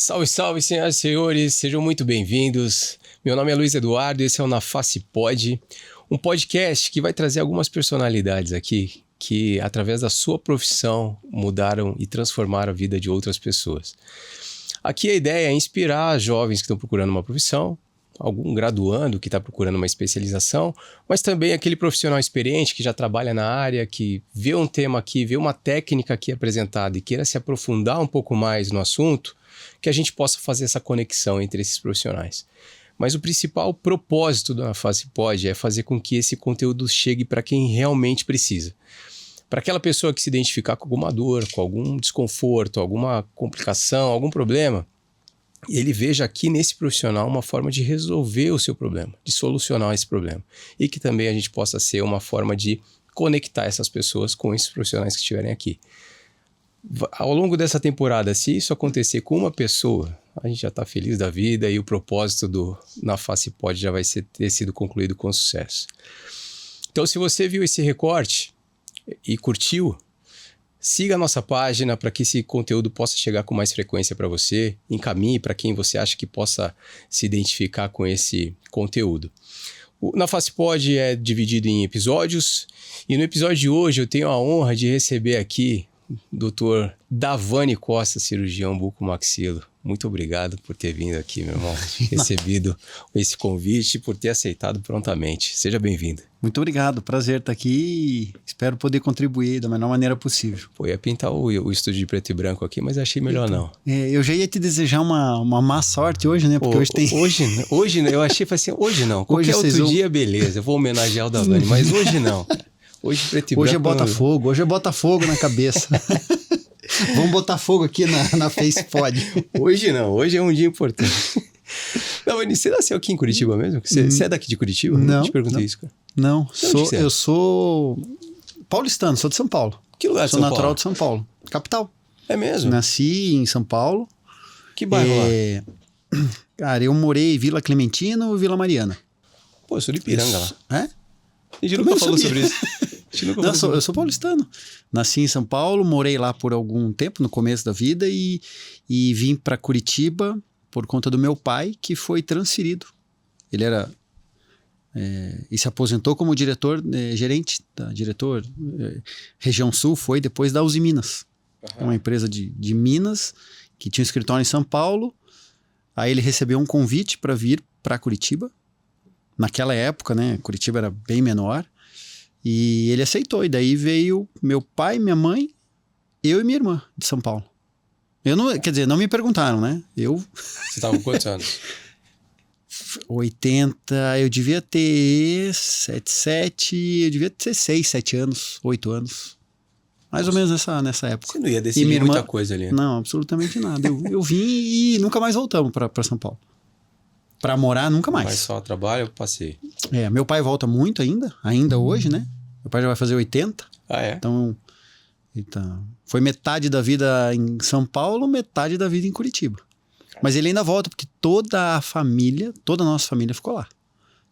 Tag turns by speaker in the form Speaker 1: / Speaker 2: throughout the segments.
Speaker 1: Salve, salve, senhoras e senhores, sejam muito bem-vindos. Meu nome é Luiz Eduardo e esse é o Na Face Pod, um podcast que vai trazer algumas personalidades aqui que, através da sua profissão, mudaram e transformaram a vida de outras pessoas. Aqui a ideia é inspirar jovens que estão procurando uma profissão, algum graduando que está procurando uma especialização, mas também aquele profissional experiente que já trabalha na área, que vê um tema aqui, vê uma técnica aqui apresentada e queira se aprofundar um pouco mais no assunto, que a gente possa fazer essa conexão entre esses profissionais. Mas o principal propósito da Na Face Pod é fazer com que esse conteúdo chegue para quem realmente precisa. Para aquela pessoa que se identificar com alguma dor, com algum desconforto, alguma complicação, algum problema, ele veja aqui nesse profissional uma forma de resolver o seu problema, de solucionar esse problema. E que também a gente possa ser uma forma de conectar essas pessoas com esses profissionais que estiverem aqui. Ao longo dessa temporada, se isso acontecer com uma pessoa, a gente já está feliz da vida e o propósito do Na Face Pod já vai ter sido concluído com sucesso. Então, se você viu esse recorte e curtiu, siga a nossa página para que esse conteúdo possa chegar com mais frequência para você, encaminhe para quem você acha que possa se identificar com esse conteúdo. O Na Face Pod é dividido em episódios e no episódio de hoje eu tenho a honra de receber aqui Dr. Davani Costa, cirurgião bucomaxilo. Muito obrigado por ter vindo aqui, meu irmão. Recebido esse convite e por ter aceitado prontamente. Seja bem-vindo.
Speaker 2: Muito obrigado, prazer estar aqui e espero poder contribuir da melhor maneira possível.
Speaker 1: Pô, ia pintar o estúdio de preto e branco aqui, mas achei melhor então, não.
Speaker 2: Eu já ia te desejar uma má sorte hoje, né? Porque hoje tem...
Speaker 1: Hoje eu achei assim, hoje não. Qualquer outro dia, beleza, eu vou homenagear o Davani, mas hoje não. Hoje preto e branco.
Speaker 2: Hoje é Botafogo, hoje é Botafogo na cabeça. Vamos botar fogo aqui na Face Pod.
Speaker 1: Hoje não, hoje é um dia importante. Não, mas você nasceu aqui em Curitiba mesmo? Você é daqui de Curitiba?
Speaker 2: Não.
Speaker 1: Eu te perguntei isso, cara.
Speaker 2: Não, eu sou paulistano, sou de São Paulo.
Speaker 1: Que lugar de São Paulo?
Speaker 2: Sou natural de São Paulo, capital.
Speaker 1: É mesmo?
Speaker 2: Nasci em São Paulo.
Speaker 1: Que bairro lá?
Speaker 2: Cara, eu morei em Vila Clementino ou Vila Mariana.
Speaker 1: Pô, eu sou de Ipiranga lá.
Speaker 2: É?
Speaker 1: A gente nunca falou sobre isso.
Speaker 2: Eu sou paulistano. Nasci em São Paulo, morei lá por algum tempo, no começo da vida, e vim para Curitiba por conta do meu pai, que foi transferido. Ele era... e se aposentou como gerente, diretor região sul, foi depois da Uzi Minas. Uhum. Uma empresa de Minas, que tinha um escritório em São Paulo. Aí ele recebeu um convite para vir para Curitiba. Naquela época, né, Curitiba era bem menor. E ele aceitou, e daí veio meu pai, minha mãe, eu e minha irmã de São Paulo. Quer dizer, não me perguntaram, né?
Speaker 1: Você estava com quantos anos?
Speaker 2: 80, eu devia ter 7, eu devia ter 6, 7 anos, 8 anos. Mais ou menos nessa época.
Speaker 1: Você não ia decidir muita coisa ali, né?
Speaker 2: Não, absolutamente nada. Eu vim e nunca mais voltamos para São Paulo. Para morar, nunca mais.
Speaker 1: Mas só trabalho, eu passei.
Speaker 2: Meu pai volta muito ainda hoje, né? Meu pai já vai fazer 80.
Speaker 1: Ah, é?
Speaker 2: Então, foi metade da vida em São Paulo, metade da vida em Curitiba. Mas ele ainda volta, porque toda a nossa família ficou lá.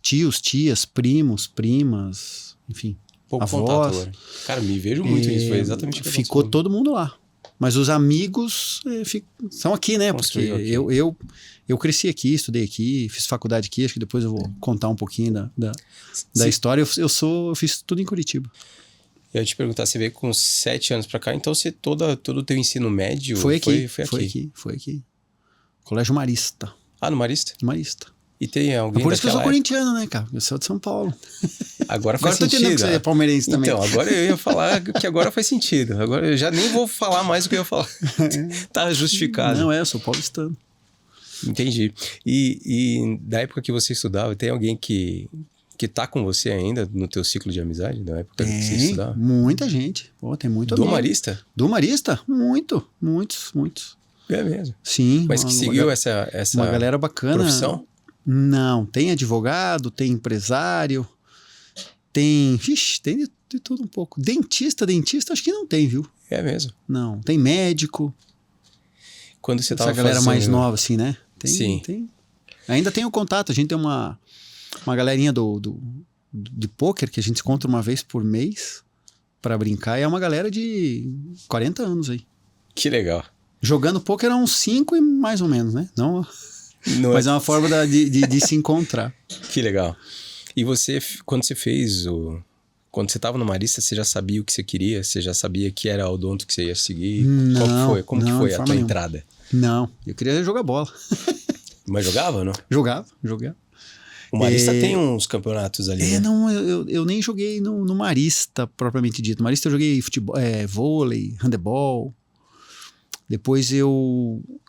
Speaker 2: Tios, tias, primos, primas, enfim,
Speaker 1: pouco
Speaker 2: avós.
Speaker 1: Contato agora. Cara, me vejo muito nisso, foi exatamente o que
Speaker 2: ficou todo mundo lá. Mas os amigos são aqui, né? Porque eu cresci aqui, estudei aqui, fiz faculdade aqui. Acho que depois eu vou contar um pouquinho da história. Eu fiz tudo em Curitiba.
Speaker 1: Eu ia te perguntar, você veio com 7 anos pra cá, então você todo o teu ensino médio
Speaker 2: foi aqui.
Speaker 1: Foi aqui.
Speaker 2: Colégio Marista.
Speaker 1: Ah, no Marista?
Speaker 2: Marista.
Speaker 1: E tem alguém
Speaker 2: por isso que eu sou corintiano, né, cara? Eu sou de São Paulo.
Speaker 1: Agora faz sentido.
Speaker 2: Agora tô entendendo que você é palmeirense também.
Speaker 1: Então, agora eu ia falar que agora faz sentido. Agora eu já nem vou falar mais o que eu ia falar. Tá justificado.
Speaker 2: Não, eu sou paulistano.
Speaker 1: Entendi. E da época que você estudava, tem alguém que tá com você ainda no teu ciclo de amizade? Da época que você estudava?
Speaker 2: Muita gente. Pô, tem muito amigo.
Speaker 1: Do Marista?
Speaker 2: Do Marista? Muitos.
Speaker 1: É mesmo?
Speaker 2: Sim.
Speaker 1: Mas que seguiu essa
Speaker 2: uma galera bacana.
Speaker 1: Profissão?
Speaker 2: Não, tem advogado, tem empresário, tem de tudo um pouco. Dentista acho que não tem, viu?
Speaker 1: É mesmo?
Speaker 2: Não, tem médico.
Speaker 1: Quando você tava
Speaker 2: essa galera mais nova, assim, né?
Speaker 1: Sim.
Speaker 2: Tem. Ainda tem o contato, a gente tem uma galerinha de pôquer que a gente se encontra uma vez por mês pra brincar, e é uma galera de 40 anos aí.
Speaker 1: Que legal.
Speaker 2: Jogando poker era uns 5 e mais ou menos, né? Não, mas é uma forma de se encontrar.
Speaker 1: Que legal. E você, quando você fez quando você estava no Marista, você já sabia o que você queria? Você já sabia que era odonto que você ia seguir? Como que foi a tua entrada?
Speaker 2: Não, eu queria jogar bola.
Speaker 1: Mas jogava, não?
Speaker 2: Jogava.
Speaker 1: O Marista tem uns campeonatos ali, né?
Speaker 2: Não, eu nem joguei no Marista, propriamente dito. No Marista eu joguei futebol, vôlei, handebol. Depois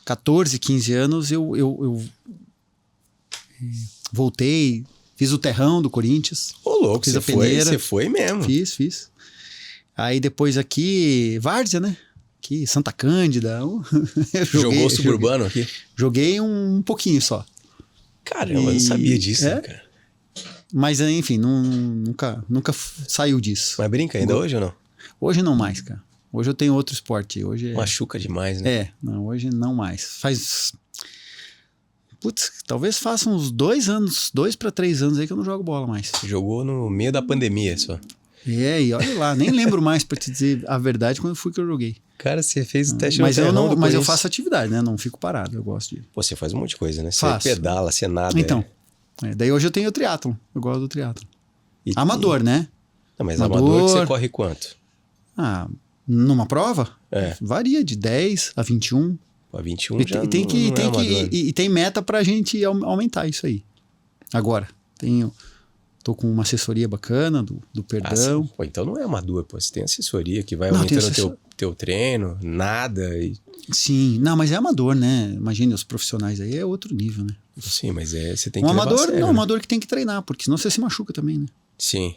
Speaker 2: 14, 15 anos, eu voltei, fiz o terrão do Corinthians.
Speaker 1: Ô, louco, você foi mesmo.
Speaker 2: Fiz. Aí depois aqui, Várzea, né? Aqui, Santa Cândida.
Speaker 1: Jogou suburbano aqui?
Speaker 2: Joguei um pouquinho só.
Speaker 1: Caramba, eu não sabia disso, cara.
Speaker 2: Mas, enfim, nunca saiu disso.
Speaker 1: Mas brinca ainda hoje ou não?
Speaker 2: Hoje não mais, cara. Hoje eu tenho outro esporte. Hoje
Speaker 1: machuca demais, né?
Speaker 2: Não, hoje não mais. Talvez faça uns 2 para 3 anos aí que eu não jogo bola mais.
Speaker 1: Jogou no meio da pandemia só.
Speaker 2: E olha lá, nem lembro mais pra te dizer a verdade quando foi que eu joguei.
Speaker 1: Cara, você fez o teste
Speaker 2: mas eu faço atividade, né? Não fico parado, eu gosto de...
Speaker 1: Pô, você faz um monte de coisa, né?
Speaker 2: Faço.
Speaker 1: Você pedala, você nada.
Speaker 2: Então, daí hoje eu tenho o triatlon. Eu gosto do triatlon. Amador, né?
Speaker 1: Não, mas amador que você corre quanto?
Speaker 2: Numa prova?
Speaker 1: É.
Speaker 2: Varia de 10 a 21.
Speaker 1: A 21 já
Speaker 2: e tem meta pra gente aumentar isso aí. Agora, tô com uma assessoria bacana do perdão.
Speaker 1: Pô, então não é amador, pô. Você tem assessoria que vai aumentando teu treino, nada.
Speaker 2: Sim, não, mas é amador, né? Imagina, os profissionais aí é outro nível, né?
Speaker 1: Sim, mas você tem que levar a sério,
Speaker 2: um amador que tem que treinar, porque senão você se machuca também, né?
Speaker 1: Sim.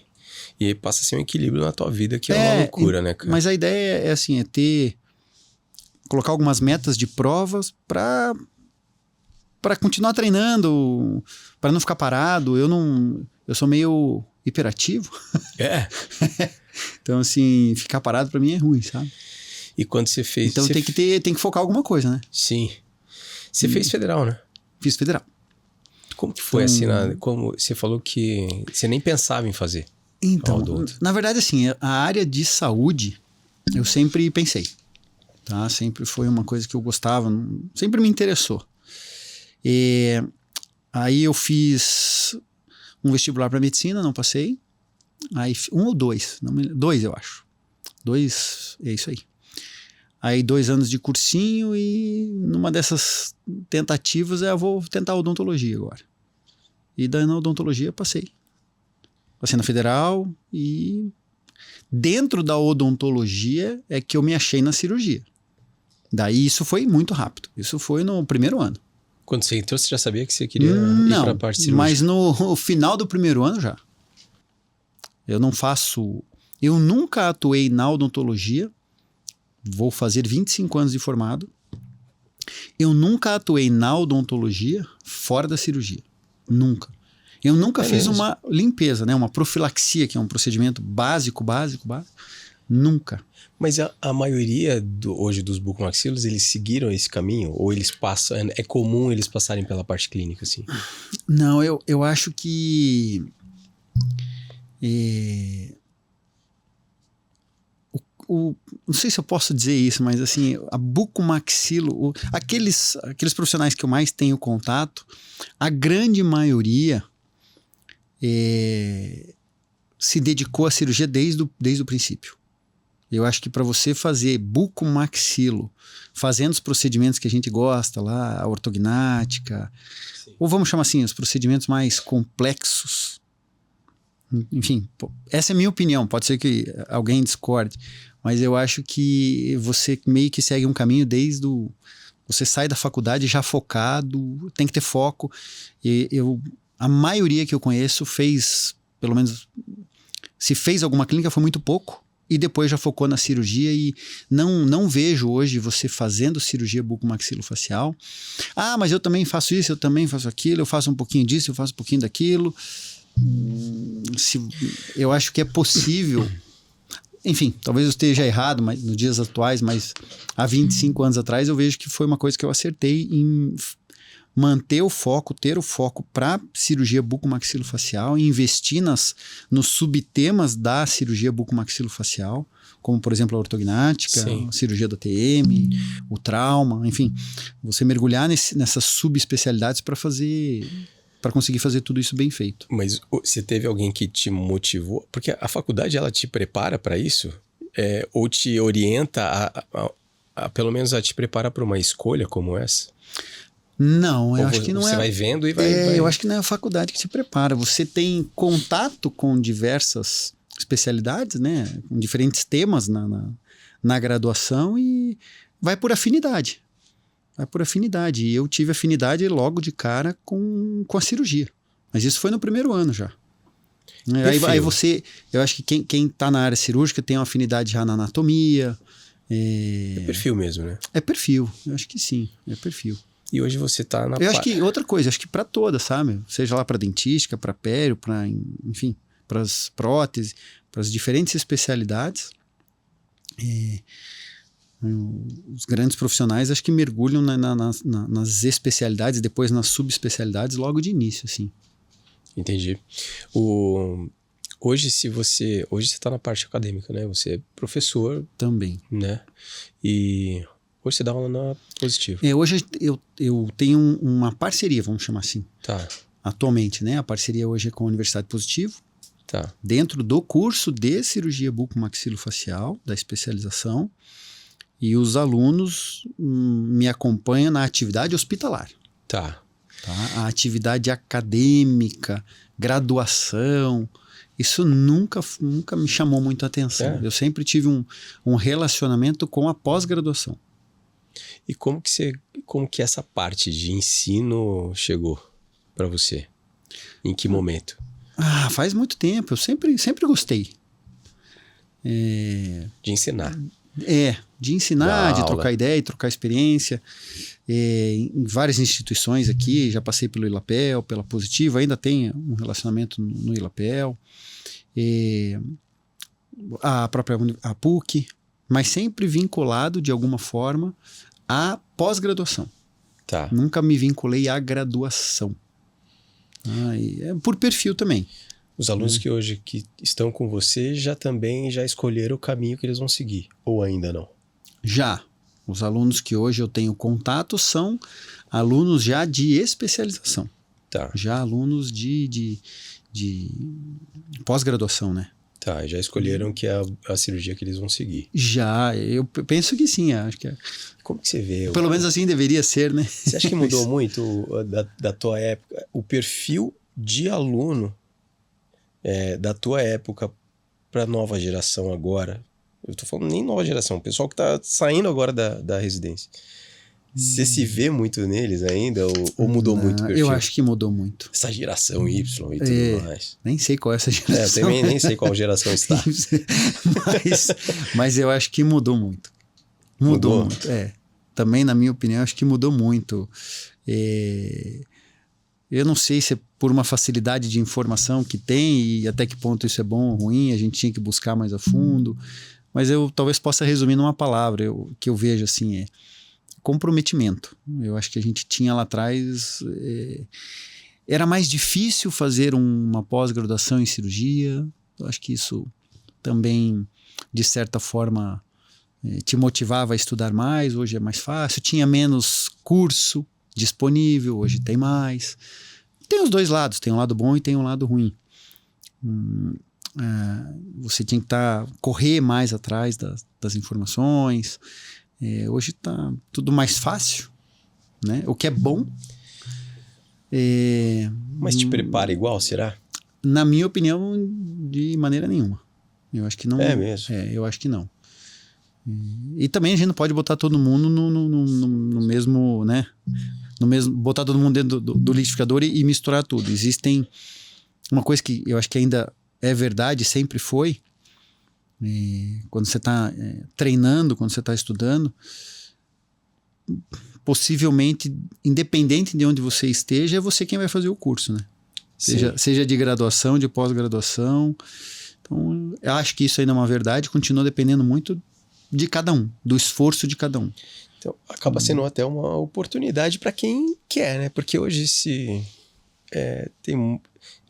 Speaker 1: E aí passa a ser um equilíbrio na tua vida, que é uma loucura, né, cara?
Speaker 2: Mas a ideia colocar algumas metas de provas para continuar treinando, para não ficar parado. Eu sou meio hiperativo. Então, assim, ficar parado para mim é ruim, sabe?
Speaker 1: E quando você fez...
Speaker 2: Então tem que focar alguma coisa, né?
Speaker 1: Sim. Você fez federal, né?
Speaker 2: Fiz federal.
Speaker 1: Como que foi assim? Como você falou que você nem pensava em fazer?
Speaker 2: Então, na verdade, assim, a área de saúde eu sempre pensei, tá? Sempre foi uma coisa que eu gostava, sempre me interessou. Aí eu fiz um vestibular para medicina, não passei. Aí 1 ou 2, 2 eu acho. 2, é isso aí. Aí 2 anos de cursinho e numa dessas tentativas eu vou tentar odontologia agora. E daí na odontologia passei. Passei na federal e dentro da odontologia é que eu me achei na cirurgia. Daí isso foi muito rápido. Isso foi no primeiro ano.
Speaker 1: Quando você entrou, você já sabia que você queria ir para a parte cirúrgica?
Speaker 2: Mas no final do primeiro ano já. Eu nunca atuei na odontologia. Vou fazer 25 anos de formado. Eu nunca atuei na odontologia fora da cirurgia. Nunca. Eu nunca fiz uma limpeza, né? Uma profilaxia, que é um procedimento básico. Nunca.
Speaker 1: Mas a maioria hoje dos bucomaxilos, eles seguiram esse caminho? Ou eles passam... É comum eles passarem pela parte clínica, assim?
Speaker 2: Não, eu acho que... não sei se eu posso dizer isso, mas assim, a bucomaxilo... Aqueles profissionais que eu mais tenho contato, a grande maioria... se dedicou à cirurgia desde o princípio. Eu acho que para você fazer bucomaxilo, fazendo os procedimentos que a gente gosta lá, a ortognática, ou vamos chamar assim, os procedimentos mais complexos. Enfim, essa é a minha opinião, pode ser que alguém discorde, mas eu acho que você meio que segue um caminho desde você sai da faculdade já focado, tem que ter foco. A maioria que eu conheço fez, pelo menos, se fez alguma clínica foi muito pouco e depois já focou na cirurgia e não vejo hoje você fazendo cirurgia bucomaxilofacial. Mas eu também faço isso, eu também faço aquilo, eu faço um pouquinho disso, eu faço um pouquinho daquilo. Eu acho que é possível. Enfim, talvez eu esteja errado mas, nos dias atuais, mas há 25 anos atrás eu vejo que foi uma coisa que eu acertei em manter o foco, ter o foco para cirurgia bucomaxilofacial e investir nos subtemas da cirurgia bucomaxilofacial, como, por exemplo, a ortognática,
Speaker 1: Sim.
Speaker 2: a cirurgia do ATM, o trauma, enfim. Você mergulhar nessas subespecialidades para conseguir fazer tudo isso bem feito.
Speaker 1: Mas você teve alguém que te motivou? Porque a faculdade, ela te prepara para isso? Ou te orienta pelo menos a te preparar para uma escolha como essa?
Speaker 2: Não, eu
Speaker 1: Ou
Speaker 2: acho que não
Speaker 1: você
Speaker 2: é...
Speaker 1: vai vendo e vai...
Speaker 2: Eu acho que não é a faculdade que te prepara. Você tem contato com diversas especialidades, né? Com diferentes temas na graduação e vai por afinidade. Vai por afinidade. E eu tive afinidade logo de cara com a cirurgia. Mas isso foi no primeiro ano já. Aí você... Eu acho que quem tá na área cirúrgica tem uma afinidade já na anatomia.
Speaker 1: É perfil mesmo, né?
Speaker 2: É perfil. Eu acho que sim. É perfil.
Speaker 1: E hoje você tá na...
Speaker 2: Eu acho que outra coisa, acho que para todas, sabe? Seja lá para dentística, para pério, enfim, para as próteses, para as diferentes especialidades. Os grandes profissionais acho que mergulham nas especialidades, depois nas subespecialidades logo de início, assim.
Speaker 1: Entendi. Hoje você tá na parte acadêmica, né? Você é professor.
Speaker 2: Também.
Speaker 1: Né? E hoje você dá aula na Positivo.
Speaker 2: Hoje eu tenho uma parceria, vamos chamar assim.
Speaker 1: Tá.
Speaker 2: Atualmente, né? A parceria hoje é com a Universidade Positivo.
Speaker 1: Tá.
Speaker 2: Dentro do curso de cirurgia bucomaxilofacial, da especialização. E os alunos me acompanham na atividade hospitalar.
Speaker 1: Tá.
Speaker 2: A atividade acadêmica, graduação, isso nunca me chamou muito a atenção. Eu sempre tive um relacionamento com a pós-graduação.
Speaker 1: E como que essa parte de ensino chegou para você? Em que momento?
Speaker 2: Faz muito tempo. Eu sempre gostei.
Speaker 1: De ensinar.
Speaker 2: De ensinar, de trocar ideia, trocar experiência. Em várias instituições aqui, já passei pelo ILAPEL, pela Positivo, ainda tenho um relacionamento no ILAPEL. A própria PUC, mas sempre vinculado de alguma forma à pós-graduação.
Speaker 1: Tá.
Speaker 2: Nunca me vinculei à graduação. Por perfil também.
Speaker 1: Os alunos que hoje que estão com você já escolheram o caminho que eles vão seguir, ou ainda não? Já.
Speaker 2: Os alunos que hoje eu tenho contato são alunos já de especialização.
Speaker 1: Tá.
Speaker 2: Já alunos de pós-graduação, né?
Speaker 1: Tá, já escolheram que é a cirurgia que eles vão seguir.
Speaker 2: Já, eu penso que sim, acho que é.
Speaker 1: Como que você vê?
Speaker 2: Pelo menos assim deveria ser, né?
Speaker 1: Você acha que mudou muito da tua época, o perfil de aluno da tua época para a nova geração agora? Eu tô falando nem nova geração, o pessoal que tá saindo agora da residência. Você se vê muito neles ainda ou mudou muito o perfil?
Speaker 2: Eu acho que mudou muito.
Speaker 1: Essa geração Y e tudo mais.
Speaker 2: Nem sei qual é essa geração.
Speaker 1: Eu também nem sei qual geração está.
Speaker 2: mas eu acho que mudou muito. Mudou muito, Também, na minha opinião, acho que mudou muito. Eu não sei se é por uma facilidade de informação que tem e até que ponto isso é bom ou ruim, a gente tinha que buscar mais a fundo. Mas eu talvez possa resumir numa palavra que eu vejo assim, comprometimento. Eu acho que a gente tinha lá atrás... era mais difícil fazer uma pós-graduação em cirurgia. Eu acho que isso também, de certa forma, te motivava a estudar mais. Hoje é mais fácil. Tinha menos curso disponível, hoje tem mais. Tem os dois lados, tem um lado bom e tem um lado ruim. Você tinha que correr mais atrás das informações. Hoje está tudo mais fácil, né? O que é bom.
Speaker 1: Mas te prepara igual, será?
Speaker 2: Na minha opinião, de maneira nenhuma. Eu acho que não.
Speaker 1: É mesmo?
Speaker 2: Eu acho que não. E também a gente não pode botar todo mundo no mesmo, né? Botar todo mundo dentro do liquidificador e misturar tudo. Existem uma coisa que eu acho que ainda é verdade, sempre foi. Quando você está treinando, quando você está estudando, possivelmente, independente de onde você esteja, é você quem vai fazer o curso, né? Seja de graduação, de pós-graduação. Então, eu acho que isso ainda é uma verdade, continua dependendo muito de cada um, do esforço de cada um.
Speaker 1: Então, acaba sendo até uma oportunidade para quem quer, né? Porque hoje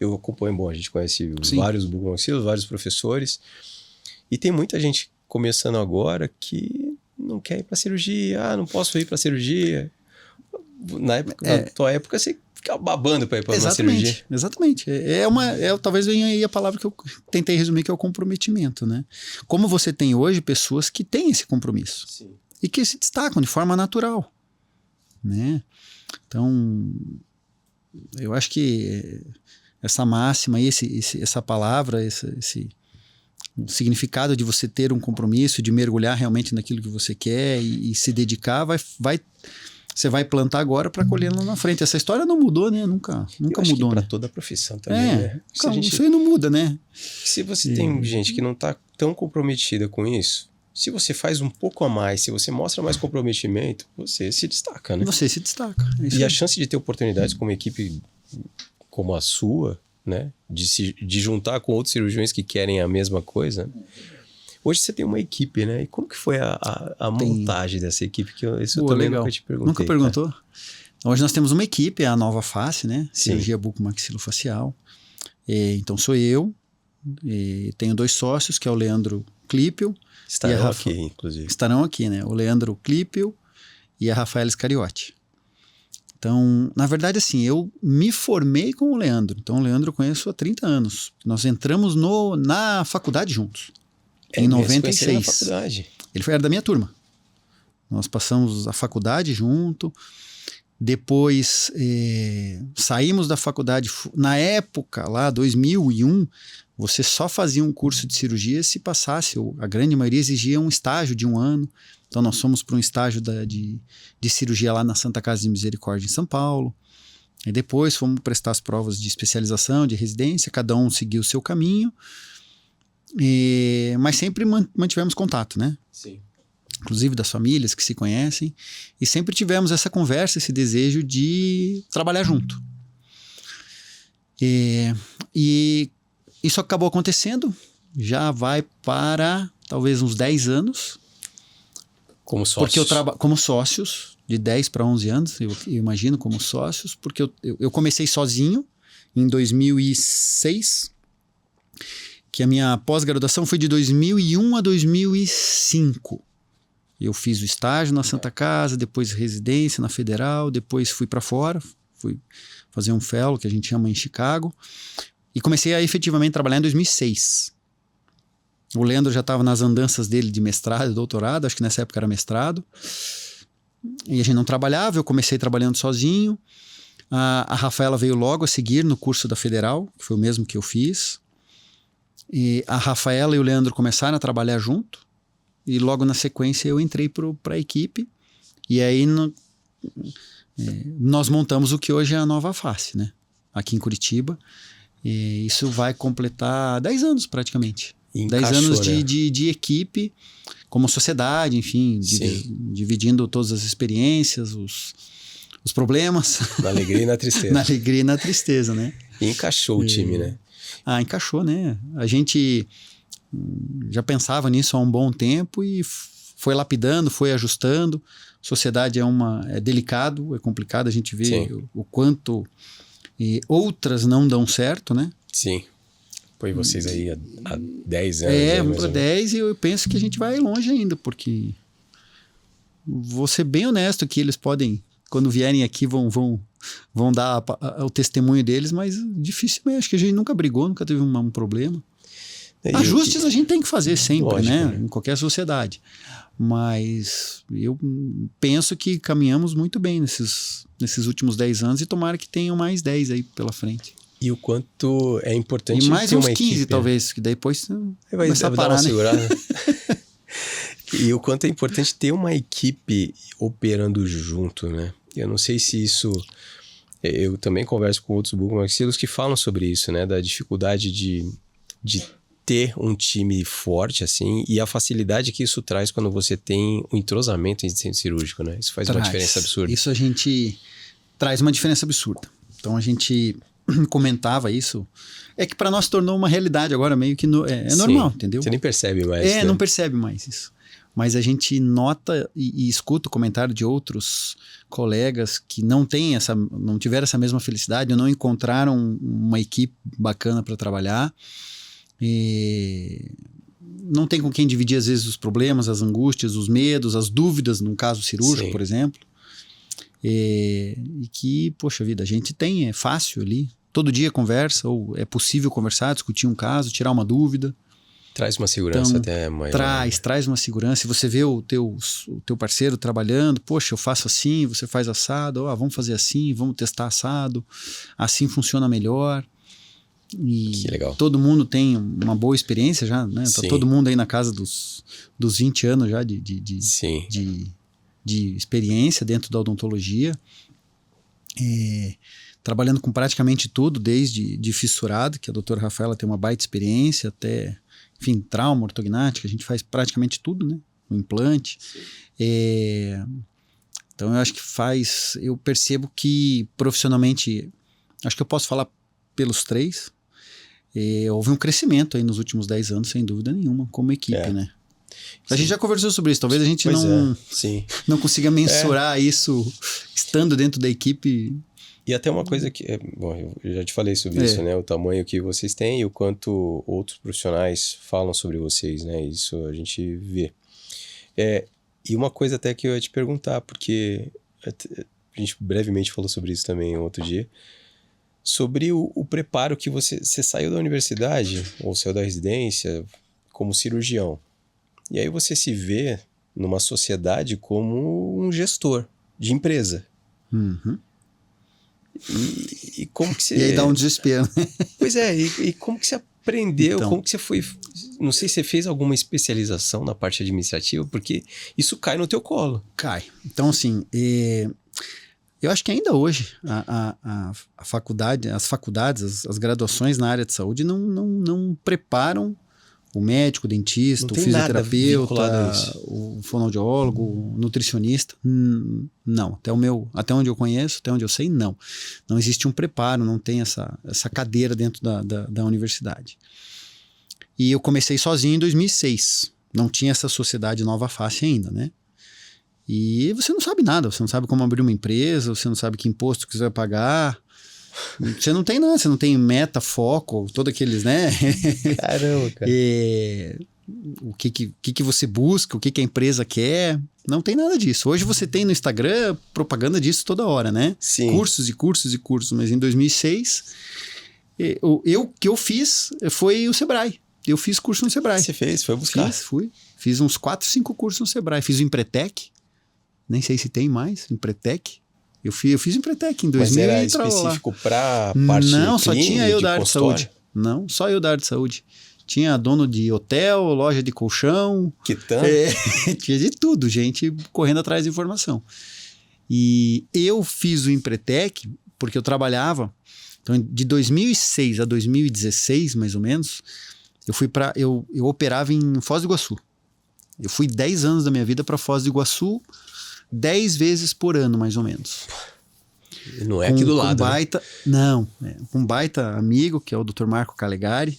Speaker 1: eu acompanho, bom, a gente conhece vários bucomaxilos, vários professores, e tem muita gente começando agora que não quer ir para cirurgia, não posso ir para cirurgia. Na tua época, você ficava babando para ir para uma cirurgia.
Speaker 2: Exatamente. Talvez venha aí a palavra que eu tentei resumir, que é o comprometimento, né? Como você tem hoje pessoas que têm esse compromisso.
Speaker 1: Sim.
Speaker 2: E que se destacam de forma natural, né? Então, eu acho que essa máxima, essa palavra, esse significado de você ter um compromisso, de mergulhar realmente naquilo que você quer e se dedicar, você vai plantar agora para colher lá na frente. Essa história não mudou, né? Nunca mudou,
Speaker 1: para
Speaker 2: né?
Speaker 1: toda a profissão também, né?
Speaker 2: Isso aí não muda, né?
Speaker 1: Se você tem gente que não está tão comprometida com isso, se você faz um pouco a mais, se você mostra mais comprometimento, você se destaca, né?
Speaker 2: Você se destaca.
Speaker 1: A chance de ter oportunidades com uma equipe como a sua, né? De juntar com outros cirurgiões que querem a mesma coisa. Hoje você tem uma equipe, né? E como que foi a montagem dessa equipe? Que eu também nunca te perguntei.
Speaker 2: Nunca perguntou? Tá? Hoje nós temos uma equipe, a Nova Face, né?
Speaker 1: Sim.
Speaker 2: Cirurgia bucomaxilofacial. Então sou eu, tenho 2 sócios, que é o Leandro Clipio.
Speaker 1: Estarão aqui, inclusive.
Speaker 2: Estarão aqui, né? O Leandro Clipio e a Rafaela Scariotti. Então, na verdade, assim, eu me formei com o Leandro. Então, o Leandro eu conheço há 30 anos. Nós entramos na faculdade juntos. Em 96.
Speaker 1: Na faculdade.
Speaker 2: Ele era da minha turma. Nós passamos a faculdade junto. Depois, saímos da faculdade. Na época, lá, 2001, você só fazia um curso de cirurgia se passasse. A grande maioria exigia um estágio de 1 ano. Então, nós fomos para um estágio de cirurgia lá na Santa Casa de Misericórdia, em São Paulo. E depois fomos prestar as provas de especialização, de residência. Cada um seguiu o seu caminho. Mas sempre mantivemos contato, né?
Speaker 1: Sim.
Speaker 2: Inclusive das famílias que se conhecem. E sempre tivemos essa conversa, esse desejo de trabalhar junto. E isso acabou acontecendo. Já vai para talvez uns 10 anos.
Speaker 1: Como sócios?
Speaker 2: Porque eu trabalho como sócios, de 10 para 11 anos, eu imagino, como sócios, porque eu comecei sozinho em 2006, que a minha pós-graduação foi de 2001 a 2005. Eu fiz o estágio na Santa Casa, depois residência na Federal, depois fui para fora, fui fazer um fellow, que a gente chama em Chicago, e comecei a efetivamente trabalhar em 2006. O Leandro já estava nas andanças dele de mestrado e doutorado, acho que nessa época era mestrado. E a gente não trabalhava, eu comecei trabalhando sozinho. A Rafaela veio logo a seguir no curso da Federal, que foi o mesmo que eu fiz. E a Rafaela e o Leandro começaram a trabalhar junto. E logo na sequência eu entrei para a equipe. E aí nós montamos o que hoje é a Nova Face, né? Aqui em Curitiba. E isso vai completar 10 anos praticamente.
Speaker 1: Encaixou,
Speaker 2: 10 anos
Speaker 1: né?
Speaker 2: de equipe, como sociedade, enfim, dividindo todas as experiências, os problemas.
Speaker 1: Na alegria e na tristeza.
Speaker 2: Na alegria e na tristeza, né?
Speaker 1: E encaixou o time, né?
Speaker 2: Encaixou, né? A gente já pensava nisso há um bom tempo e foi lapidando, foi ajustando. Sociedade é delicado, é complicado, a gente vê o quanto outras não dão certo, né?
Speaker 1: Sim. Foi vocês aí há 10 anos.
Speaker 2: Para 10 e eu penso que a gente vai longe ainda, porque vou ser bem honesto que eles podem, quando vierem aqui, vão dar o testemunho deles, mas dificilmente, acho que a gente nunca brigou, nunca teve um problema. Ajustes a gente tem que fazer sempre, lógico, né? Em qualquer sociedade. Mas eu penso que caminhamos muito bem nesses últimos 10 anos e tomara que tenham mais 10 aí pela frente.
Speaker 1: E o quanto é importante
Speaker 2: ter uma equipe. E mais uns 15
Speaker 1: equipe,
Speaker 2: talvez, que depois
Speaker 1: vai dar uma segurada. E o quanto é importante ter uma equipe operando junto, né? Eu não sei se isso... Eu também converso com outros bucomaxilos que falam sobre isso, né? Da dificuldade de ter um time forte, assim, e a facilidade que isso traz quando você tem um entrosamento em centro cirúrgico, né? Isso faz uma diferença absurda.
Speaker 2: Isso a gente traz uma diferença absurda. Então a gente comentava isso. É que para nós tornou uma realidade agora, meio que é normal, entendeu?
Speaker 1: Você nem percebe mais. Né?
Speaker 2: Não percebe mais isso. mas a gente nota e escuta o comentário de outros colegas que não tiveram essa mesma felicidade, ou não encontraram uma equipe bacana para trabalhar, e não tem com quem dividir às vezes os problemas, as angústias, os medos, as dúvidas, num caso cirúrgico, por exemplo, e que, poxa vida, a gente tem, é fácil ali, todo dia conversa, ou é possível conversar, discutir um caso, tirar uma dúvida.
Speaker 1: Traz uma segurança
Speaker 2: então,
Speaker 1: até maior.
Speaker 2: Traz uma segurança. E você vê o teu parceiro trabalhando, poxa, eu faço assim, você faz assado, vamos fazer assim, vamos testar assado, assim funciona melhor. E
Speaker 1: que legal.
Speaker 2: Todo mundo tem uma boa experiência já, né? Tá todo mundo aí na casa dos 20 anos já de experiência dentro da odontologia. Trabalhando com praticamente tudo, desde de fissurado, que a doutora Rafaela tem uma baita experiência, até, enfim, trauma, ortognática, a gente faz praticamente tudo, né? O implante. Então eu acho que eu percebo que profissionalmente, acho que eu posso falar pelos três, houve um crescimento aí nos últimos 10 anos, sem dúvida nenhuma, como equipe, né? A gente já conversou sobre isso, talvez a gente não consiga mensurar isso estando dentro da equipe.
Speaker 1: E até uma coisa que, bom, eu já te falei sobre isso, né? O tamanho que vocês têm e o quanto outros profissionais falam sobre vocês, né? Isso a gente vê. E uma coisa até que eu ia te perguntar, porque a gente brevemente falou sobre isso também outro dia, sobre o preparo que você saiu da universidade, ou saiu da residência, como cirurgião. E aí você se vê numa sociedade como um gestor de empresa.
Speaker 2: Uhum.
Speaker 1: E como que você...
Speaker 2: E aí dá um desespero.
Speaker 1: Pois é, e como que você aprendeu,
Speaker 2: então,
Speaker 1: como que você foi... Não sei se você fez alguma especialização na parte administrativa, porque isso cai no teu colo.
Speaker 2: Cai. Então, assim, eu acho que ainda hoje a faculdade, as faculdades, as graduações na área de saúde não preparam o médico, o dentista, o fisioterapeuta, o fonoaudiólogo, o nutricionista. Não, até onde eu conheço, até onde eu sei, não. Não existe um preparo, não tem essa cadeira dentro da universidade. E eu comecei sozinho em 2006. Não tinha essa sociedade Nova Face ainda, né? E você não sabe nada, você não sabe como abrir uma empresa, você não sabe que imposto que você vai pagar. Você não tem nada, você não tem meta, foco, todos aqueles, né?
Speaker 1: Caramba, cara.
Speaker 2: O que você busca, o que a empresa quer, não tem nada disso. Hoje você tem no Instagram propaganda disso toda hora, né?
Speaker 1: Sim.
Speaker 2: Cursos e cursos e cursos, mas em 2006, o que eu fiz foi o Sebrae. Eu fiz curso no Sebrae.
Speaker 1: Você fez? Foi buscar?
Speaker 2: Fiz uns 4, 5 cursos no Sebrae. Fiz o Empretec, nem sei se tem mais, Empretec. Eu fiz Empretec em 2000.
Speaker 1: Mas era específico para parte clínica?
Speaker 2: Não, só tinha eu da área de
Speaker 1: consultório?
Speaker 2: saúde. Não, só eu da área de saúde. Tinha dono de hotel, loja de colchão.
Speaker 1: Que tanto?
Speaker 2: Tinha de tudo, gente correndo atrás de informação. E eu fiz o Empretec porque eu trabalhava. Então, de 2006 a 2016, mais ou menos, eu operava em Foz do Iguaçu. Eu fui 10 anos da minha vida para Foz do Iguaçu, 10 vezes por ano, mais ou menos.
Speaker 1: Não é aqui do lado,
Speaker 2: baita, né? Não, um baita amigo, que é o Dr. Marco Calegari,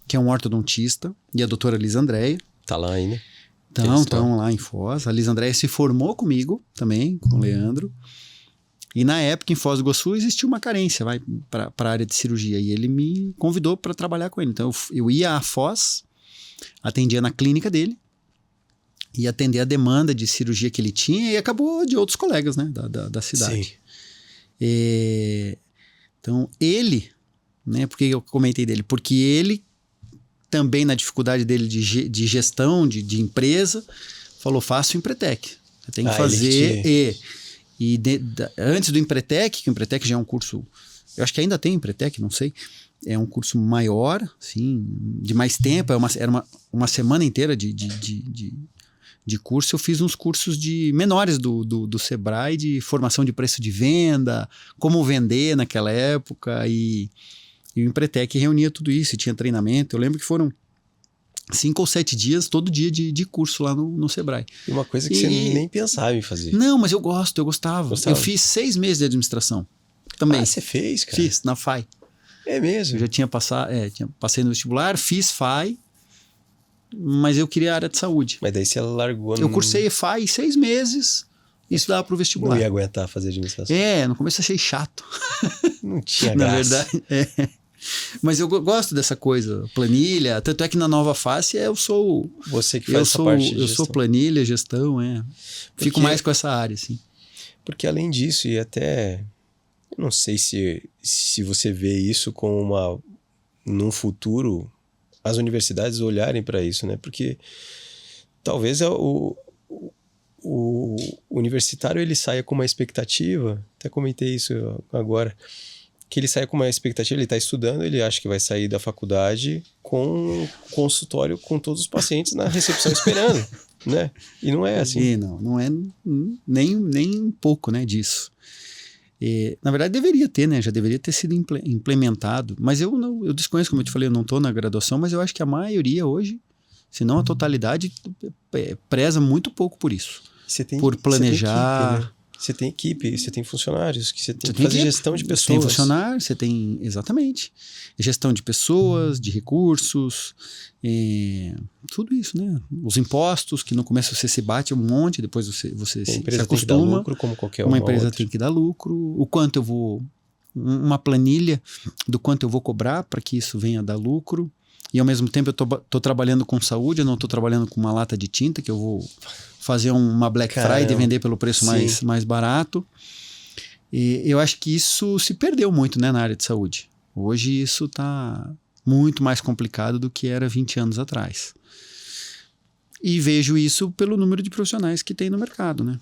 Speaker 2: que é um ortodontista, e a doutora Liz Andréia.
Speaker 1: Tá lá ainda?
Speaker 2: Estão lá em Foz. A Liz Andréia se formou comigo também, com o Leandro. E na época, em Foz do Iguaçu, existia uma carência para a área de cirurgia. E ele me convidou para trabalhar com ele. Então, eu ia à Foz, atendia na clínica dele, e atender a demanda de cirurgia que ele tinha, e acabou de outros colegas, né, da cidade.
Speaker 1: Sim.
Speaker 2: Então, ele, né, por que eu comentei dele? Porque ele, também na dificuldade dele de gestão, de empresa, falou, faça o Empretec. Você tem que fazer... Antes do Empretec, que o Empretec já é um curso... Eu acho que ainda tem Empretec, não sei. É um curso maior, assim, de mais tempo. Era uma semana inteira de curso. Eu fiz uns cursos menores do Sebrae, de formação de preço de venda, como vender naquela época, e o Empretec reunia tudo isso, e tinha treinamento. Eu lembro que foram 5 ou 7 dias, todo dia de curso lá no Sebrae.
Speaker 1: E uma coisa que você nem pensava em fazer.
Speaker 2: Não, mas eu gostava. Eu fiz 6 meses de administração também.
Speaker 1: Ah, você fez, cara?
Speaker 2: Fiz, na FAI.
Speaker 1: É mesmo?
Speaker 2: Eu já tinha passei no vestibular, fiz FAI, mas eu queria a área de saúde.
Speaker 1: Mas daí você largou...
Speaker 2: Eu cursei EFA 6 meses e estudava para o vestibular.
Speaker 1: Não ia aguentar fazer administração.
Speaker 2: No começo achei chato.
Speaker 1: Não tinha
Speaker 2: Na
Speaker 1: graça.
Speaker 2: verdade, Mas eu gosto dessa coisa, planilha. Tanto é que na Nova Face eu sou...
Speaker 1: Você que faz essa parte de
Speaker 2: Eu
Speaker 1: gestão.
Speaker 2: sou planilha, gestão, Fico mais com essa área, assim.
Speaker 1: Porque além disso, e até... Eu não sei se você vê isso como num futuro, as universidades olharem para isso, né? Porque talvez o universitário ele saia com uma expectativa, até comentei isso agora, que ele saia com uma expectativa, ele está estudando, ele acha que vai sair da faculdade com um consultório com todos os pacientes na recepção esperando, né? E não é assim.
Speaker 2: E não é nem um pouco, né, disso. Na verdade deveria ter, né? Já deveria ter sido implementado, mas eu desconheço, como eu te falei, eu não estou na graduação, mas eu acho que a maioria hoje, se não a totalidade, preza muito pouco por isso. Por planejar.
Speaker 1: Você tem equipe, você tem funcionários, que você tem que fazer gestão de pessoas.
Speaker 2: Você tem funcionário, você tem... Exatamente. Gestão de pessoas, de recursos, tudo isso, né? Os impostos, que no começo você se bate um monte, depois você se acostuma. Tem que dar
Speaker 1: lucro como qualquer
Speaker 2: uma empresa outra. Tem que dar lucro. O quanto eu vou... Uma planilha do quanto eu vou cobrar para que isso venha a dar lucro. E ao mesmo tempo eu tô trabalhando com saúde, eu não estou trabalhando com uma lata de tinta, que eu vou fazer uma Black Friday e vender pelo preço mais barato. E eu acho que isso se perdeu muito, né, na área de saúde. Hoje isso está muito mais complicado do que era 20 anos atrás. E vejo isso pelo número de profissionais que tem no mercado, né?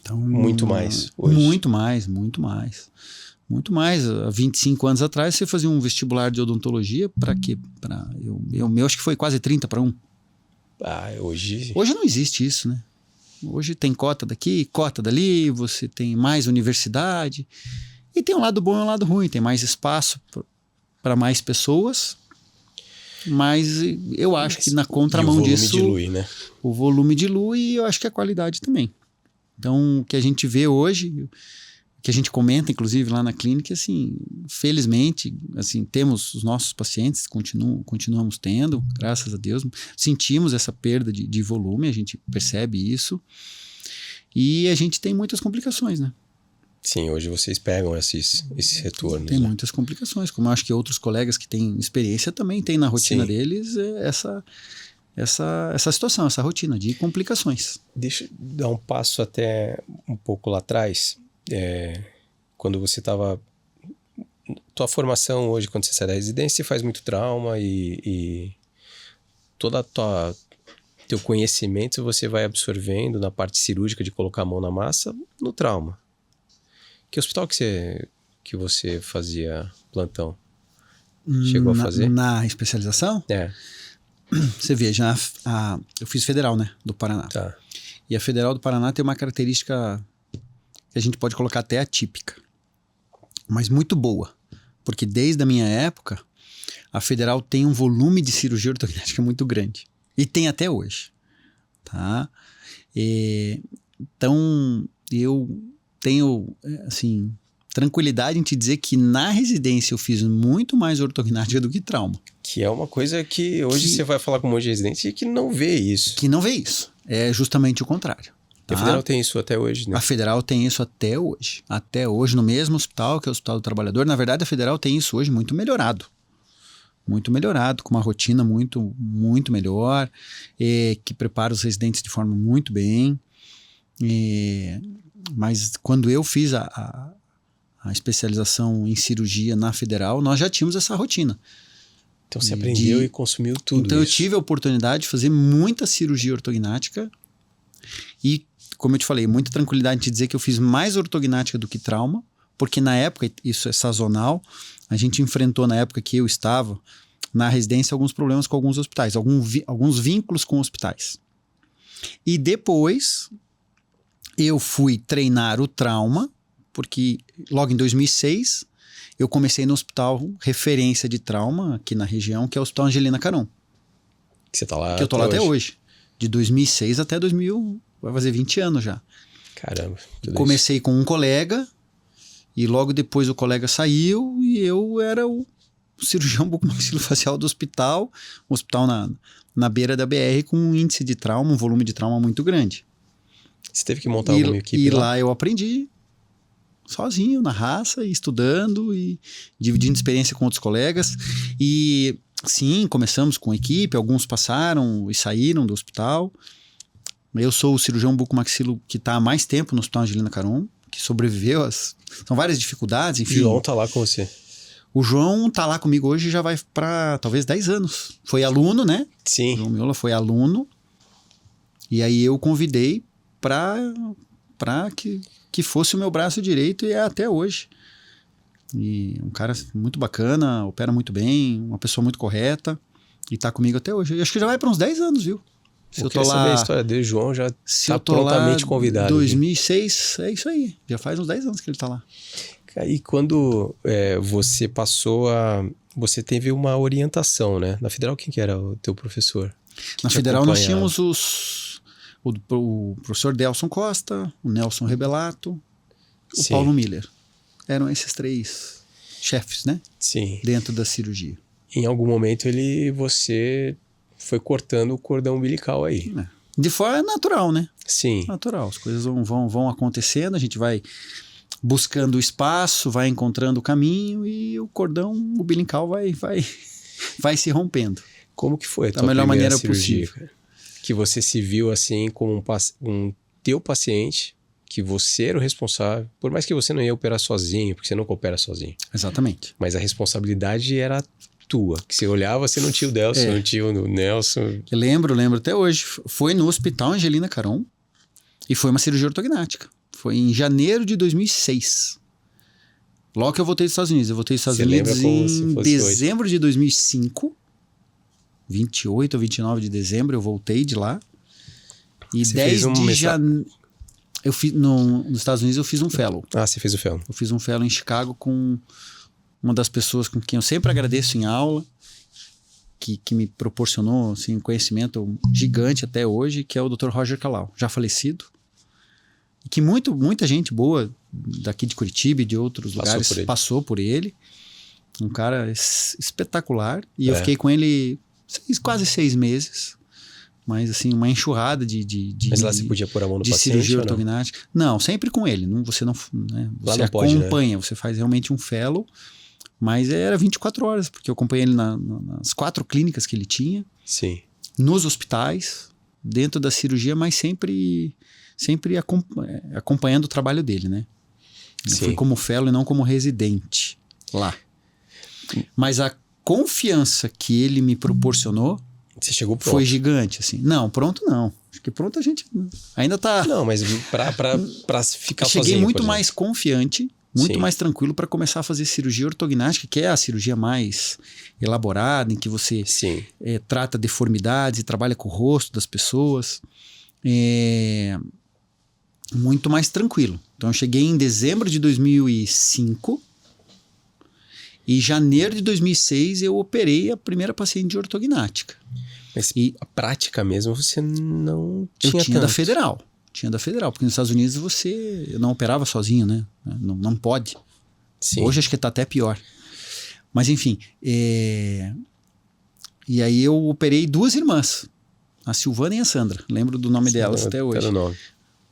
Speaker 2: Então,
Speaker 1: muito mais hoje.
Speaker 2: Muito mais. Muito mais. Há 25 anos atrás, você fazia um vestibular de odontologia para quê? Eu acho que foi quase 30 para 1.
Speaker 1: Hoje
Speaker 2: não existe isso, né? Hoje tem cota daqui, cota dali, você tem mais universidade. E tem um lado bom e um lado ruim. Tem mais espaço para mais pessoas. Mas eu acho que na contramão disso...
Speaker 1: O volume dilui, né?
Speaker 2: O volume dilui e eu acho que a qualidade também. Então, o que a gente vê hoje... que a gente comenta, inclusive, lá na clínica, assim, felizmente, assim, temos os nossos pacientes, continuamos tendo, graças a Deus, sentimos essa perda de volume, a gente percebe isso, e a gente tem muitas complicações, né?
Speaker 1: Sim, hoje vocês pegam esses retornos.
Speaker 2: Tem muitas complicações, como eu acho que outros colegas que têm experiência também têm na rotina deles essa situação, essa rotina de complicações.
Speaker 1: Deixa eu dar um passo até um pouco lá atrás. Quando você estava... Tua formação hoje, quando você sai da residência, você faz muito trauma e toda teu conhecimento você vai absorvendo na parte cirúrgica de colocar a mão na massa no trauma. Que hospital que você fazia plantão? Chegou a fazer?
Speaker 2: Na especialização? Você veja, eu fiz Federal, né, do Paraná.
Speaker 1: Tá.
Speaker 2: E a Federal do Paraná tem uma característica que a gente pode colocar até atípica, mas muito boa, porque desde a minha época a Federal tem um volume de cirurgia ortognática muito grande, e tem até hoje, tá? Então eu tenho, assim, tranquilidade em te dizer que na residência eu fiz muito mais ortognática do que trauma.
Speaker 1: Que é uma coisa que hoje você vai falar com um monte de residente que não vê isso.
Speaker 2: Que não vê isso, é justamente o contrário.
Speaker 1: A Federal tem isso até hoje, né?
Speaker 2: A Federal tem isso até hoje. Até hoje, no mesmo hospital, que é o Hospital do Trabalhador. Na verdade, a Federal tem isso hoje muito melhorado. Muito melhorado, com uma rotina muito, muito melhor, que prepara os residentes de forma muito bem. Mas quando eu fiz a especialização em cirurgia na Federal, nós já tínhamos essa rotina.
Speaker 1: Então você aprendeu e consumiu tudo
Speaker 2: Então
Speaker 1: isso.
Speaker 2: Eu tive a oportunidade de fazer muita cirurgia ortognática e, como eu te falei, muita tranquilidade de dizer que eu fiz mais ortognática do que trauma, porque na época, isso é sazonal, a gente enfrentou na época que eu estava na residência alguns problemas com alguns hospitais, alguns vínculos com hospitais. E depois eu fui treinar o trauma, porque logo em 2006 eu comecei no hospital referência de trauma aqui na região, que é o Hospital Angelina Caron.
Speaker 1: Que você tá lá
Speaker 2: que eu tô lá até hoje. De 2006 até 2000, vai fazer 20 anos já.
Speaker 1: Caramba.
Speaker 2: Comecei com um colega e logo depois o colega saiu e eu era o cirurgião bucomaxilofacial do hospital, um hospital na beira da BR com um índice de trauma, um volume de trauma muito grande.
Speaker 1: Você teve que montar alguma equipe
Speaker 2: e lá eu aprendi sozinho, na raça, e estudando e dividindo experiência com outros colegas. E sim, começamos com equipe, alguns passaram e saíram do hospital. Eu sou o cirurgião bucomaxilo que está há mais tempo no Hospital Angelina Caron, que sobreviveu são várias dificuldades, enfim.
Speaker 1: O João tá lá com você.
Speaker 2: O João tá lá comigo hoje, já vai para talvez 10 anos. Foi aluno, né?
Speaker 1: Sim.
Speaker 2: O João Miola foi aluno. E aí eu convidei para que fosse o meu braço direito e é até hoje. E um cara muito bacana, opera muito bem, uma pessoa muito correta e tá comigo até hoje. Eu acho que já vai para uns 10 anos, viu?
Speaker 1: Se eu tô lá, saber a história dele, João já tá prontamente convidado.
Speaker 2: 2006, é isso aí. Já faz uns 10 anos que ele tá lá.
Speaker 1: E quando você passou a... Você teve uma orientação, né? Na Federal, quem que era o teu professor?
Speaker 2: Na Federal nós tínhamos o professor Delson Costa, o Nelson Rebelato, o Paulo Miller. Eram esses 3 chefes, né?
Speaker 1: Sim.
Speaker 2: Dentro da cirurgia.
Speaker 1: Em algum momento você foi cortando o cordão umbilical aí.
Speaker 2: De forma natural, né?
Speaker 1: Sim.
Speaker 2: Natural. As coisas vão acontecendo, a gente vai buscando o espaço, vai encontrando o caminho e o cordão umbilical vai se rompendo.
Speaker 1: Como que foi a tua
Speaker 2: da melhor
Speaker 1: primeira
Speaker 2: maneira
Speaker 1: cirurgia?
Speaker 2: possível.
Speaker 1: Que você se viu assim como um teu paciente, que você era o responsável, por mais que você não ia operar sozinho, porque você nunca opera sozinho.
Speaker 2: Exatamente.
Speaker 1: Mas a responsabilidade era tua, que você olhava, você não tinha o Delson, não tinha o Nelson.
Speaker 2: Eu lembro até hoje. Foi no Hospital Angelina Caron e foi uma cirurgia ortognática. Foi em janeiro de 2006. Logo que eu voltei dos Estados Unidos. Eu voltei dos Estados Unidos em dezembro de 2005. 28 ou 29 de dezembro eu voltei de lá. E
Speaker 1: você
Speaker 2: 10 de janeiro... Eu fiz nos Estados Unidos eu fiz um fellow.
Speaker 1: Ah, você fez o fellow.
Speaker 2: Eu fiz um fellow em Chicago com uma das pessoas com quem eu sempre agradeço em aula, que me proporcionou assim, um conhecimento gigante até hoje, que é o Dr. Roger Kalau, já falecido. Que muita gente boa daqui de Curitiba e de outros lugares passou por ele. Um cara espetacular. E eu fiquei com ele quase 6 meses. Mas assim, uma enxurrada
Speaker 1: Mas lá você podia pôr a mão no
Speaker 2: de
Speaker 1: paciente,
Speaker 2: cirurgia ortognática. Não, sempre com ele. Você não, né, você acompanha, você faz realmente um fellow. Mas era 24 horas, porque eu acompanhei ele nas 4 clínicas que ele tinha.
Speaker 1: Sim.
Speaker 2: Nos hospitais, dentro da cirurgia, mas sempre acompanhando o trabalho dele, né? Eu fui como fellow e não como residente lá. Mas a confiança que ele me proporcionou
Speaker 1: você chegou pronto.
Speaker 2: Foi gigante, assim. Não, pronto não. Acho que pronto a gente ainda tá...
Speaker 1: Não, mas pra ficar sozinho,
Speaker 2: cheguei muito mais confiante, muito mais tranquilo para começar a fazer cirurgia ortognática, que é a cirurgia mais elaborada, em que você trata deformidades e trabalha com o rosto das pessoas. Muito mais tranquilo. Então eu cheguei em dezembro de 2005 e em janeiro de 2006 eu operei a primeira paciente de ortognática.
Speaker 1: Mas a prática mesmo você não tinha
Speaker 2: Eu tinha
Speaker 1: tanto.
Speaker 2: Tinha da Federal, porque nos Estados Unidos você não operava sozinho, né? Não pode.
Speaker 1: Sim.
Speaker 2: Hoje acho que tá até pior. Mas enfim, e aí eu operei 2 irmãs, a Silvana e a Sandra. Lembro do nome delas até hoje.
Speaker 1: Pelo nome.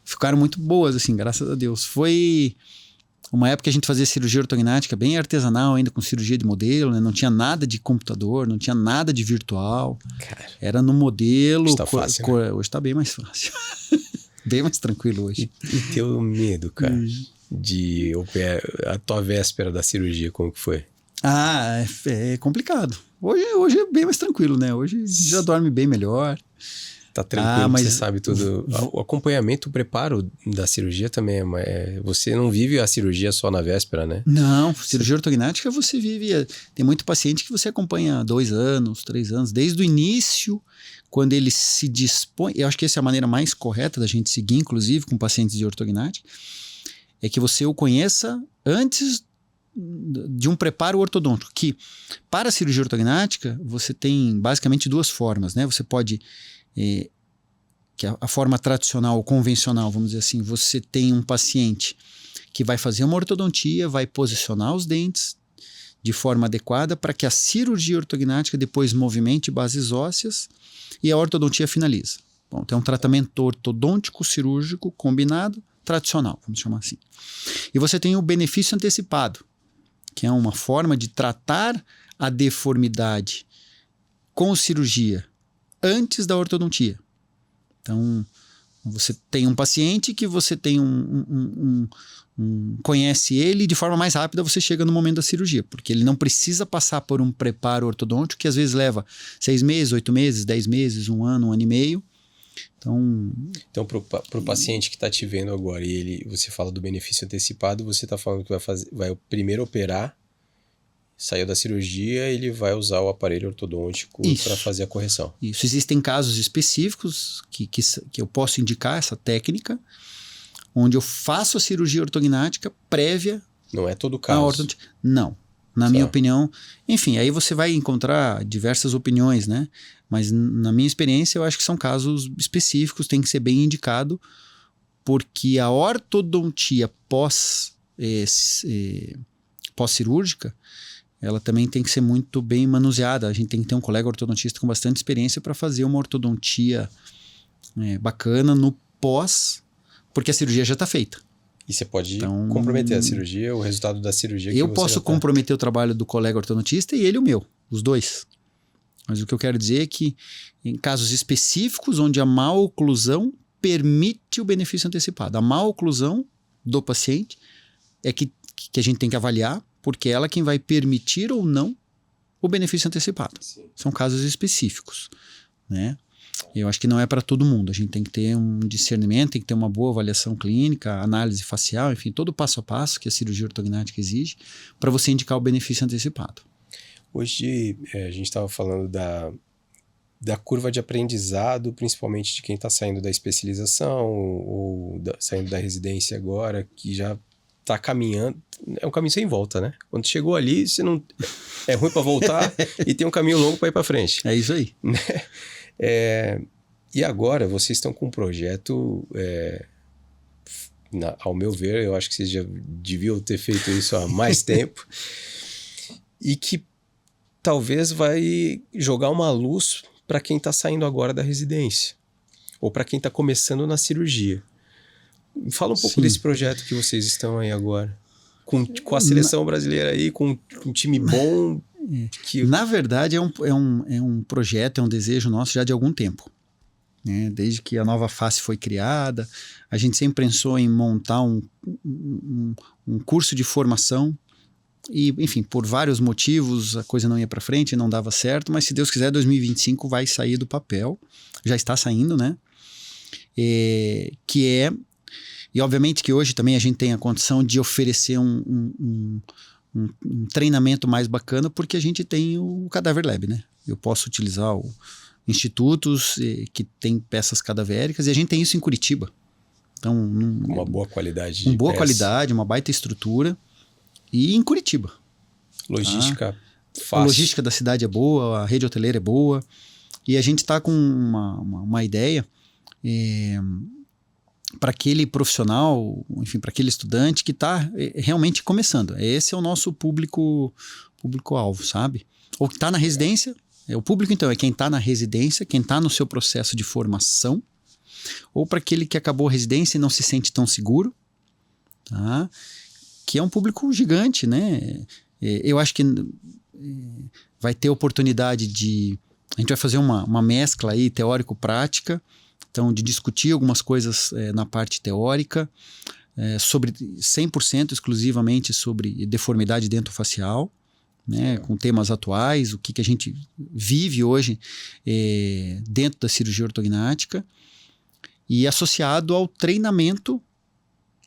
Speaker 2: Ficaram muito boas, assim, graças a Deus. Foi uma época que a gente fazia cirurgia ortognática bem artesanal ainda, com cirurgia de modelo, né? Não tinha nada de computador, não tinha nada de virtual.
Speaker 1: Cara,
Speaker 2: era no modelo.
Speaker 1: Hoje tá fácil, né?
Speaker 2: Hoje tá bem mais fácil. Bem mais tranquilo hoje.
Speaker 1: E teu medo, cara, de operar a tua véspera da cirurgia, como que foi?
Speaker 2: É complicado. Hoje é bem mais tranquilo, né? Hoje já dorme bem melhor.
Speaker 1: Tá tranquilo, mas você sabe tudo. O acompanhamento, o preparo da cirurgia também você não vive a cirurgia só na véspera, né?
Speaker 2: Não, cirurgia ortognática você vive... Tem muito paciente que você acompanha 2 anos, 3 anos, desde o início, quando ele se dispõe... Eu acho que essa é a maneira mais correta da gente seguir, inclusive, com pacientes de ortognática, é que você o conheça antes de um preparo ortodôntico, que para a cirurgia ortognática você tem basicamente 2 formas, né? Você pode... que a forma tradicional ou convencional, vamos dizer assim, você tem um paciente que vai fazer uma ortodontia, vai posicionar os dentes de forma adequada para que a cirurgia ortognática depois movimente bases ósseas e a ortodontia finaliza. Bom, então é um tratamento ortodôntico cirúrgico combinado tradicional, vamos chamar assim. E você tem o benefício antecipado, que é uma forma de tratar a deformidade com cirurgia antes da ortodontia. Então, você tem um paciente que você tem conhece ele e de forma mais rápida você chega no momento da cirurgia, porque ele não precisa passar por um preparo ortodôntico que às vezes leva 6 meses, 8 meses, 10 meses, 1 ano, 1 ano e meio.
Speaker 1: Então para o paciente que está te vendo agora e você fala do benefício antecipado, você está falando que vai primeiro operar, saiu da cirurgia, ele vai usar o aparelho ortodôntico para fazer a correção.
Speaker 2: Isso. Existem casos específicos que eu posso indicar essa técnica, onde eu faço a cirurgia ortognática prévia.
Speaker 1: Não é todo caso.
Speaker 2: Não. Na minha opinião, enfim, aí você vai encontrar diversas opiniões, né? Mas na minha experiência, eu acho que são casos específicos, tem que ser bem indicado, porque a ortodontia pós-cirúrgica, ela também tem que ser muito bem manuseada. A gente tem que ter um colega ortodontista com bastante experiência para fazer uma ortodontia bacana no pós, porque a cirurgia já está feita.
Speaker 1: E você pode comprometer a cirurgia, o resultado da cirurgia.
Speaker 2: Eu posso comprometer o trabalho do colega ortodontista e ele o meu, os dois. Mas o que eu quero dizer é que em casos específicos onde a má oclusão permite o benefício antecipado. A má oclusão do paciente é que a gente tem que avaliar, porque ela é quem vai permitir ou não o benefício antecipado. Sim. São casos específicos, né? Eu acho que não é para todo mundo. A gente tem que ter um discernimento, tem que ter uma boa avaliação clínica, análise facial, enfim, todo o passo a passo que a cirurgia ortognática exige para você indicar o benefício antecipado.
Speaker 1: Hoje a gente estava falando da curva de aprendizado, principalmente de quem está saindo da especialização ou saindo da residência agora, que já está caminhando. É um caminho sem volta, né? Quando chegou ali, você não é ruim para voltar e tem um caminho longo para ir para frente.
Speaker 2: É isso aí.
Speaker 1: E agora vocês estão com um projeto, ao meu ver, eu acho que vocês já deviam ter feito isso há mais tempo, e que talvez vai jogar uma luz para quem está saindo agora da residência, ou para quem está começando na cirurgia. Fala um pouco desse projeto que vocês estão aí agora, com a seleção brasileira aí, com um time bom.
Speaker 2: Na verdade, é um projeto, é um desejo nosso já de algum tempo. Né? Desde que a Nova Face foi criada, a gente sempre pensou em montar um curso de formação e, enfim, por vários motivos a coisa não ia para frente, não dava certo, mas se Deus quiser, 2025 vai sair do papel. Já está saindo, né? E obviamente que hoje também a gente tem a condição de oferecer um treinamento mais bacana, porque a gente tem o Cadaver Lab, né? Eu posso utilizar institutos que tem peças cadavéricas, e a gente tem isso em Curitiba. Então,
Speaker 1: uma boa qualidade.
Speaker 2: Uma boa qualidade, uma baita estrutura. E em Curitiba.
Speaker 1: Logística fácil.
Speaker 2: A logística da cidade é boa, a rede hoteleira é boa. E a gente está com uma ideia para aquele profissional, enfim, para aquele estudante que está realmente começando. Esse é o nosso público-alvo, sabe? Ou que está na residência. O público, então, é quem está na residência, quem está no seu processo de formação, ou para aquele que acabou a residência e não se sente tão seguro, tá? Que é um público gigante, né? Eu acho que vai ter oportunidade a gente vai fazer uma mescla aí teórico-prática, então de discutir algumas coisas na parte teórica, sobre 100% exclusivamente sobre deformidade dentofacial, né, com temas atuais, o que a gente vive hoje dentro da cirurgia ortognática, e associado ao treinamento,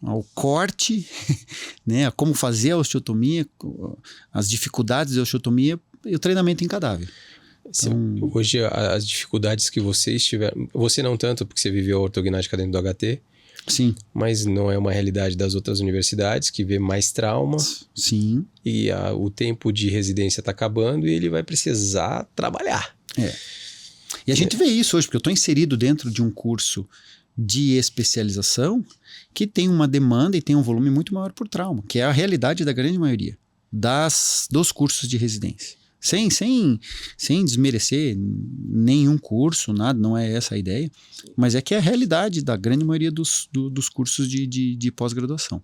Speaker 2: ao corte, né, a como fazer a osteotomia, as dificuldades da osteotomia e o treinamento em cadáver. Então,
Speaker 1: hoje as dificuldades que vocês tiveram, você não tanto porque você viveu a ortognática dentro do HT,
Speaker 2: sim,
Speaker 1: mas não é uma realidade das outras universidades que vê mais trauma.
Speaker 2: Sim.
Speaker 1: E o tempo de residência está acabando e ele vai precisar trabalhar.
Speaker 2: E a gente vê isso hoje, porque eu estou inserido dentro de um curso de especialização que tem uma demanda e tem um volume muito maior por trauma, que é a realidade da grande maioria. dos cursos de residência. Sem desmerecer nenhum curso, nada, não é essa a ideia, mas é que é a realidade da grande maioria dos cursos de pós-graduação.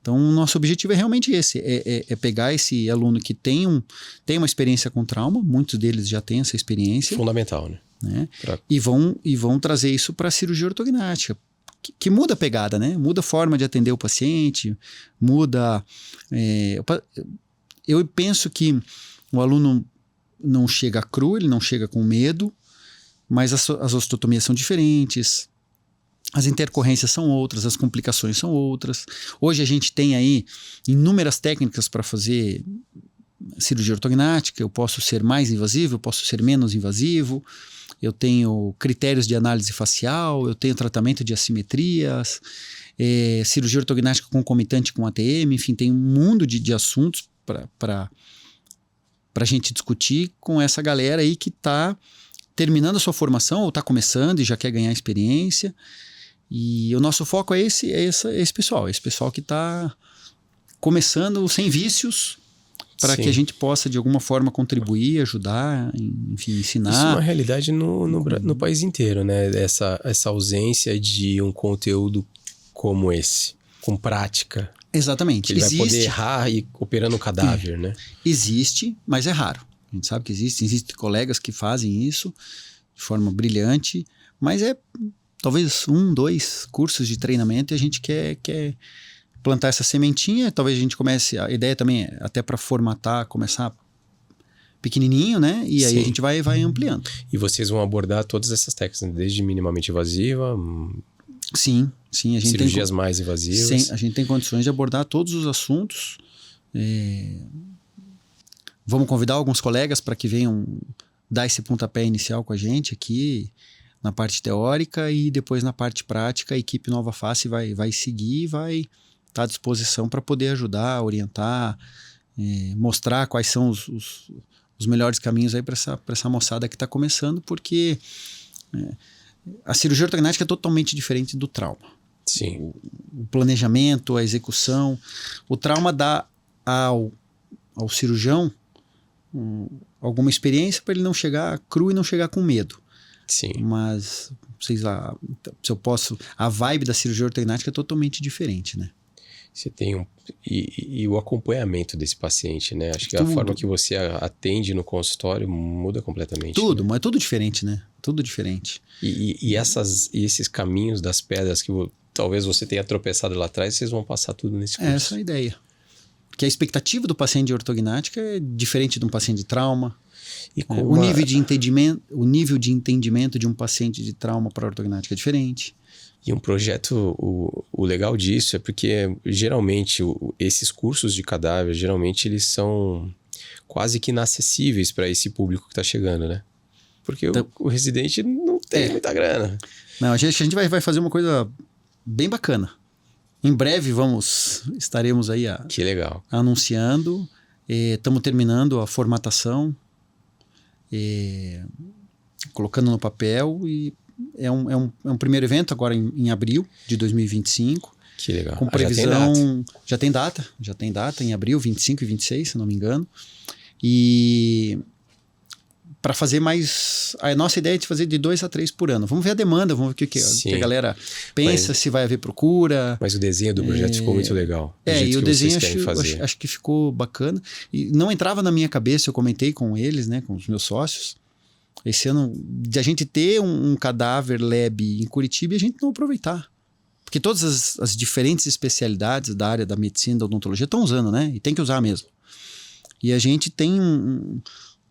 Speaker 2: Então, o nosso objetivo é realmente esse, é pegar esse aluno que tem uma experiência com trauma, muitos deles já têm essa experiência.
Speaker 1: Fundamental, né?
Speaker 2: E vão trazer isso para a cirurgia ortognática, que muda a pegada, né? Muda a forma de atender o paciente, muda... eu penso que o aluno não chega cru, ele não chega com medo, mas as osteotomias são diferentes, as intercorrências são outras, as complicações são outras. Hoje a gente tem aí inúmeras técnicas para fazer cirurgia ortognática. Eu posso ser mais invasivo, eu posso ser menos invasivo, eu tenho critérios de análise facial, eu tenho tratamento de assimetrias, cirurgia ortognática concomitante com ATM, enfim, tem um mundo de assuntos para a gente discutir com essa galera aí que está terminando a sua formação ou está começando e já quer ganhar experiência. E o nosso foco é esse pessoal que está começando sem vícios, para que a gente possa de alguma forma contribuir, ajudar, enfim, ensinar.
Speaker 1: Isso é uma realidade no país inteiro, né? Essa ausência de um conteúdo como esse, com prática.
Speaker 2: Exatamente.
Speaker 1: Ele vai poder errar e operando o cadáver, né?
Speaker 2: Existe, mas é raro. A gente sabe que existem colegas que fazem isso de forma brilhante, mas talvez 1, 2 cursos de treinamento e a gente quer plantar essa sementinha. Talvez a gente comece, a ideia também é até para formatar, começar pequenininho, né? E aí a gente vai ampliando.
Speaker 1: E vocês vão abordar todas essas técnicas, desde minimamente invasiva...
Speaker 2: Sim. A gente
Speaker 1: cirurgias mais invasivas.
Speaker 2: Sim, a gente tem condições de abordar todos os assuntos. Vamos convidar alguns colegas para que venham dar esse pontapé inicial com a gente aqui na parte teórica, e depois na parte prática a equipe Nova Face vai seguir e vai estar à disposição para poder ajudar, orientar, mostrar quais são os melhores caminhos aí para essa moçada que está começando, porque a cirurgia ortognática é totalmente diferente do trauma.
Speaker 1: Sim.
Speaker 2: O planejamento, a execução. O trauma dá ao cirurgião alguma experiência para ele não chegar cru e não chegar com medo.
Speaker 1: Sim.
Speaker 2: Mas, sei lá, se eu posso... A vibe da cirurgia ortognática é totalmente diferente, né?
Speaker 1: Você tem e o acompanhamento desse paciente, né? Acho que a forma que você atende no consultório muda completamente.
Speaker 2: Tudo,
Speaker 1: né?
Speaker 2: mas é tudo diferente, né? Tudo diferente.
Speaker 1: E esses caminhos das pedras que talvez você tenha tropeçado lá atrás, vocês vão passar tudo nesse curso.
Speaker 2: Essa é a ideia. Porque a expectativa do paciente de ortognática é diferente de um paciente de trauma. O nível de entendimento de um paciente de trauma para ortognática é diferente.
Speaker 1: E um projeto, o legal disso é porque geralmente esses cursos de cadáver, geralmente eles são quase que inacessíveis para esse público que está chegando, né? Porque então, o residente não tem muita grana.
Speaker 2: Não, a gente vai fazer uma coisa bem bacana. Em breve estaremos aí
Speaker 1: que legal.
Speaker 2: Anunciando. Estamos terminando a formatação, colocando no papel, e é um primeiro evento agora em abril de 2025.
Speaker 1: Que legal.
Speaker 2: Com previsão... Já tem data em abril, 25 e 26, se não me engano. E para fazer mais... A nossa ideia é de fazer de 2 a 3 por ano. Vamos ver a demanda, vamos ver o que a galera pensa, se vai haver procura.
Speaker 1: Mas o desenho do projeto ficou muito legal.
Speaker 2: E o desenho acho que ficou bacana. E não entrava na minha cabeça, eu comentei com eles, né, com os meus sócios, esse ano, de a gente ter um cadáver lab em Curitiba e a gente não aproveitar. Porque todas as diferentes especialidades da área da medicina, da odontologia, estão usando, né? E tem que usar mesmo. E a gente tem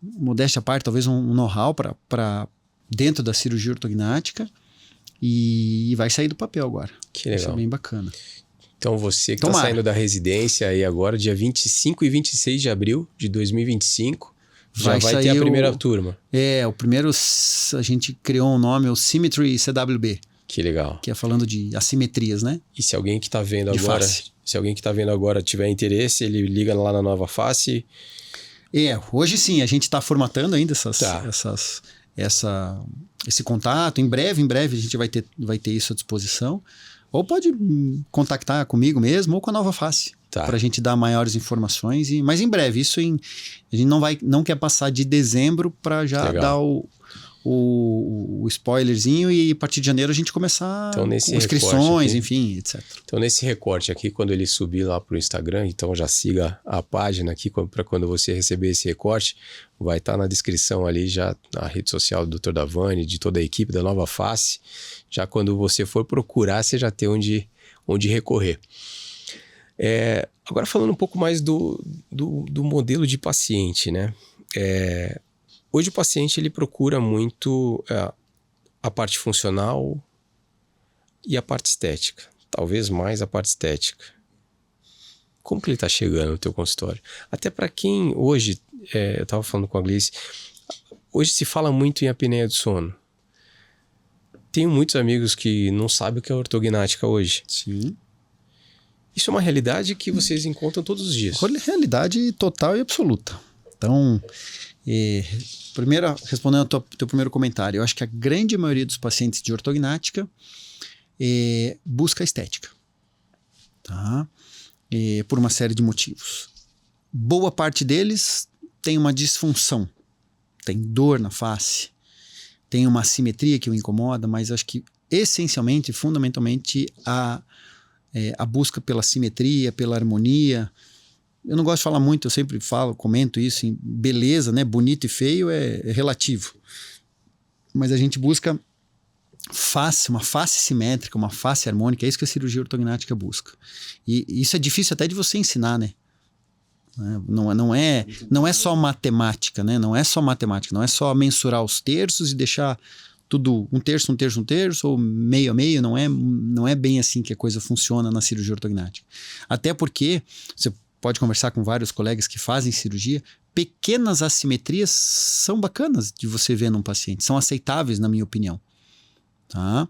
Speaker 2: modéstia à parte, talvez um know-how para dentro da cirurgia ortognática, e vai sair do papel agora.
Speaker 1: Que legal.
Speaker 2: Isso é bem bacana.
Speaker 1: Então você que está saindo da residência aí agora, dia 25 e 26 de abril de 2025, já vai ter a primeira turma.
Speaker 2: O primeiro, a gente criou um nome, o Symmetry CWB.
Speaker 1: Que legal.
Speaker 2: Que é falando de assimetrias, né?
Speaker 1: E se alguém que está vendo agora, tiver interesse, ele liga lá na Nova Face.
Speaker 2: Hoje sim, a gente está formatando ainda esse contato. Em breve a gente vai ter isso à disposição. Ou pode contactar comigo mesmo ou com a Nova Face.
Speaker 1: Tá.
Speaker 2: Para a gente dar maiores informações. Mas em breve, a gente não quer passar de dezembro para já dar o spoilerzinho e a partir de janeiro a gente começar
Speaker 1: então, nesse
Speaker 2: com inscrições,
Speaker 1: aqui,
Speaker 2: enfim, etc.
Speaker 1: Então, nesse recorte aqui, quando ele subir lá para o Instagram, então já siga a página aqui para quando você receber esse recorte, vai estar na descrição ali já a rede social do Dr. Davani, de toda a equipe da Nova Face. Já quando você for procurar, você já tem onde recorrer. Agora falando um pouco mais do modelo de paciente, né? Hoje o paciente ele procura muito a parte funcional e a parte estética. Talvez mais a parte estética. Como que ele está chegando no teu consultório? Até para quem hoje, eu estava falando com a Gleice, hoje se fala muito em apneia do sono. Tenho muitos amigos que não sabem o que é ortognática hoje.
Speaker 2: Sim.
Speaker 1: Isso é uma realidade que vocês encontram todos os dias.
Speaker 2: Realidade total e absoluta. Então, primeiro, respondendo ao teu primeiro comentário, eu acho que a grande maioria dos pacientes de ortognática busca estética. Tá? Por uma série de motivos. Boa parte deles tem uma disfunção. Tem dor na face. Tem uma assimetria que o incomoda, mas acho que essencialmente, fundamentalmente, a busca pela simetria, pela harmonia. Eu não gosto de falar muito, eu sempre comento isso em beleza, né? Bonito e feio é relativo. Mas a gente busca uma face simétrica, uma face harmônica, é isso que a cirurgia ortognática busca. E isso é difícil até de você ensinar, né? Não é só matemática, né? Não é só matemática, não é só mensurar os terços e deixar tudo um terço, ou meio a meio, não é bem assim que a coisa funciona na cirurgia ortognática. Até porque, você pode conversar com vários colegas que fazem cirurgia, pequenas assimetrias são bacanas de você ver num paciente, são aceitáveis na minha opinião. Tá?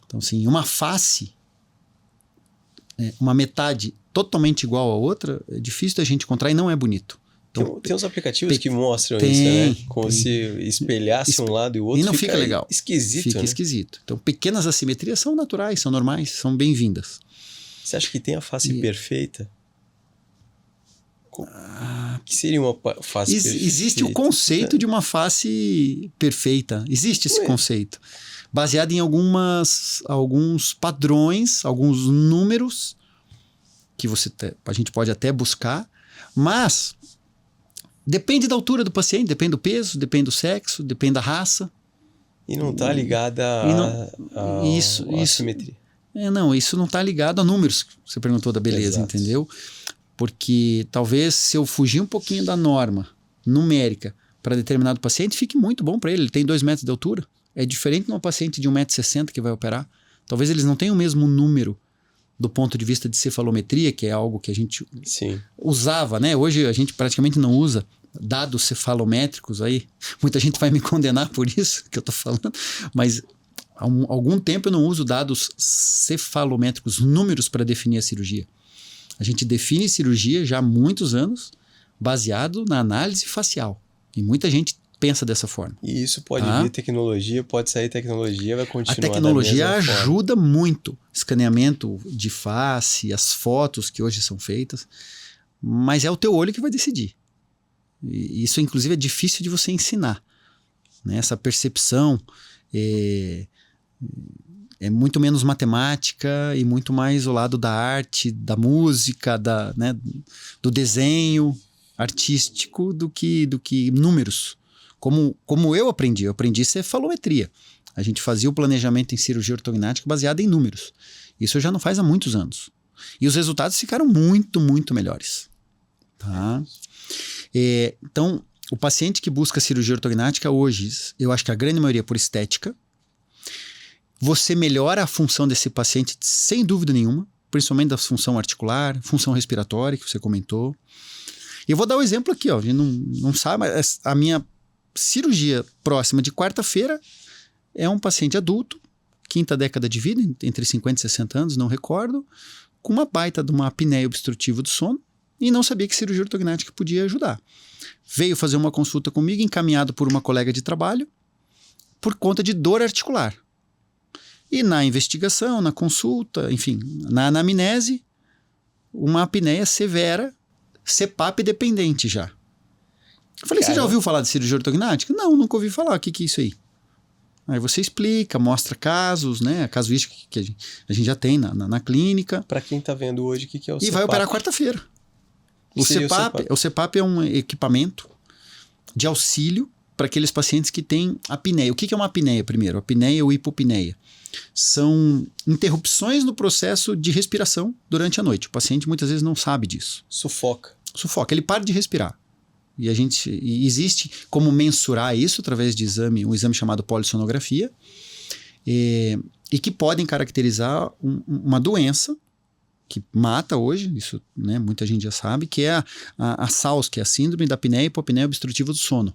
Speaker 2: Então, assim, uma face, uma metade totalmente igual à outra, é difícil da gente encontrar e não é bonito. Então,
Speaker 1: tem uns aplicativos que mostram isso, né? Como se espelhasse um lado e o outro.
Speaker 2: E não fica legal.
Speaker 1: Esquisito,
Speaker 2: Fica
Speaker 1: né?
Speaker 2: esquisito. Então, pequenas assimetrias são naturais, são normais, são bem-vindas.
Speaker 1: Você acha que tem a face perfeita? Que seria uma face perfeita?
Speaker 2: Existe o conceito de uma face perfeita. Existe esse conceito. Baseado em alguns padrões, alguns números que a gente pode até buscar, mas depende da altura do paciente, depende do peso, depende do sexo, depende da raça.
Speaker 1: E não está ligada à assimetria.
Speaker 2: Isso não está ligado a números. Você perguntou da beleza, exato. Entendeu? Porque talvez se eu fugir um pouquinho da norma numérica para determinado paciente, fique muito bom para ele. Ele tem 2 metros de altura. É diferente de um paciente de 1,60 m que vai operar. Talvez eles não tenham o mesmo número do ponto de vista de cefalometria, que é algo que a gente usava, né? Hoje a gente praticamente não usa dados cefalométricos aí. Muita gente vai me condenar por isso que eu tô falando, mas há algum tempo eu não uso dados cefalométricos, números para definir a cirurgia. A gente define cirurgia já há muitos anos baseado na análise facial. E muita gente pensa dessa forma.
Speaker 1: E isso pode vir tecnologia, pode sair tecnologia, vai continuar.
Speaker 2: A tecnologia ajuda muito. Escaneamento de face, as fotos que hoje são feitas. Mas é o teu olho que vai decidir. E isso, inclusive, é difícil de você ensinar. Né? Essa percepção é muito menos matemática e muito mais o lado da arte, da música, do desenho artístico do que números. Como eu aprendi cefalometria. A gente fazia o planejamento em cirurgia ortognática baseado em números. Isso já não faz há muitos anos. E os resultados ficaram muito, muito melhores. Tá? Então, o paciente que busca cirurgia ortognática hoje, eu acho que a grande maioria por estética, você melhora a função desse paciente sem dúvida nenhuma, principalmente da função articular, função respiratória que você comentou. E eu vou dar um exemplo aqui, ó, a gente não sabe, mas a minha cirurgia próxima de quarta-feira é um paciente adulto, 5ª década de vida, entre 50 e 60 anos, não recordo, com uma baita de uma apneia obstrutiva do sono e não sabia que cirurgia ortognática podia ajudar. Veio fazer uma consulta comigo, encaminhado por uma colega de trabalho, por conta de dor articular. E na investigação, na consulta, enfim, na anamnese, uma apneia severa, CPAP dependente já. Eu falei, você já ouviu falar de cirurgia ortognática? Não, nunca ouvi falar. O que é isso aí? Aí você explica, mostra casos, né? A casuística que a gente já tem na clínica.
Speaker 1: Para quem está vendo hoje, o que é o CPAP?
Speaker 2: E vai operar quarta-feira. O CPAP é um equipamento de auxílio para aqueles pacientes que têm apneia. O que é uma apneia primeiro? Apneia ou hipopneia? São interrupções no processo de respiração durante a noite. O paciente muitas vezes não sabe disso.
Speaker 1: Sufoca.
Speaker 2: Ele para de respirar. E existe como mensurar isso através de um exame chamado polissonografia, e que podem caracterizar uma doença que mata hoje, isso, né, muita gente já sabe, que é a SAOS, que é a síndrome da apneia e hipopneia obstrutiva do sono.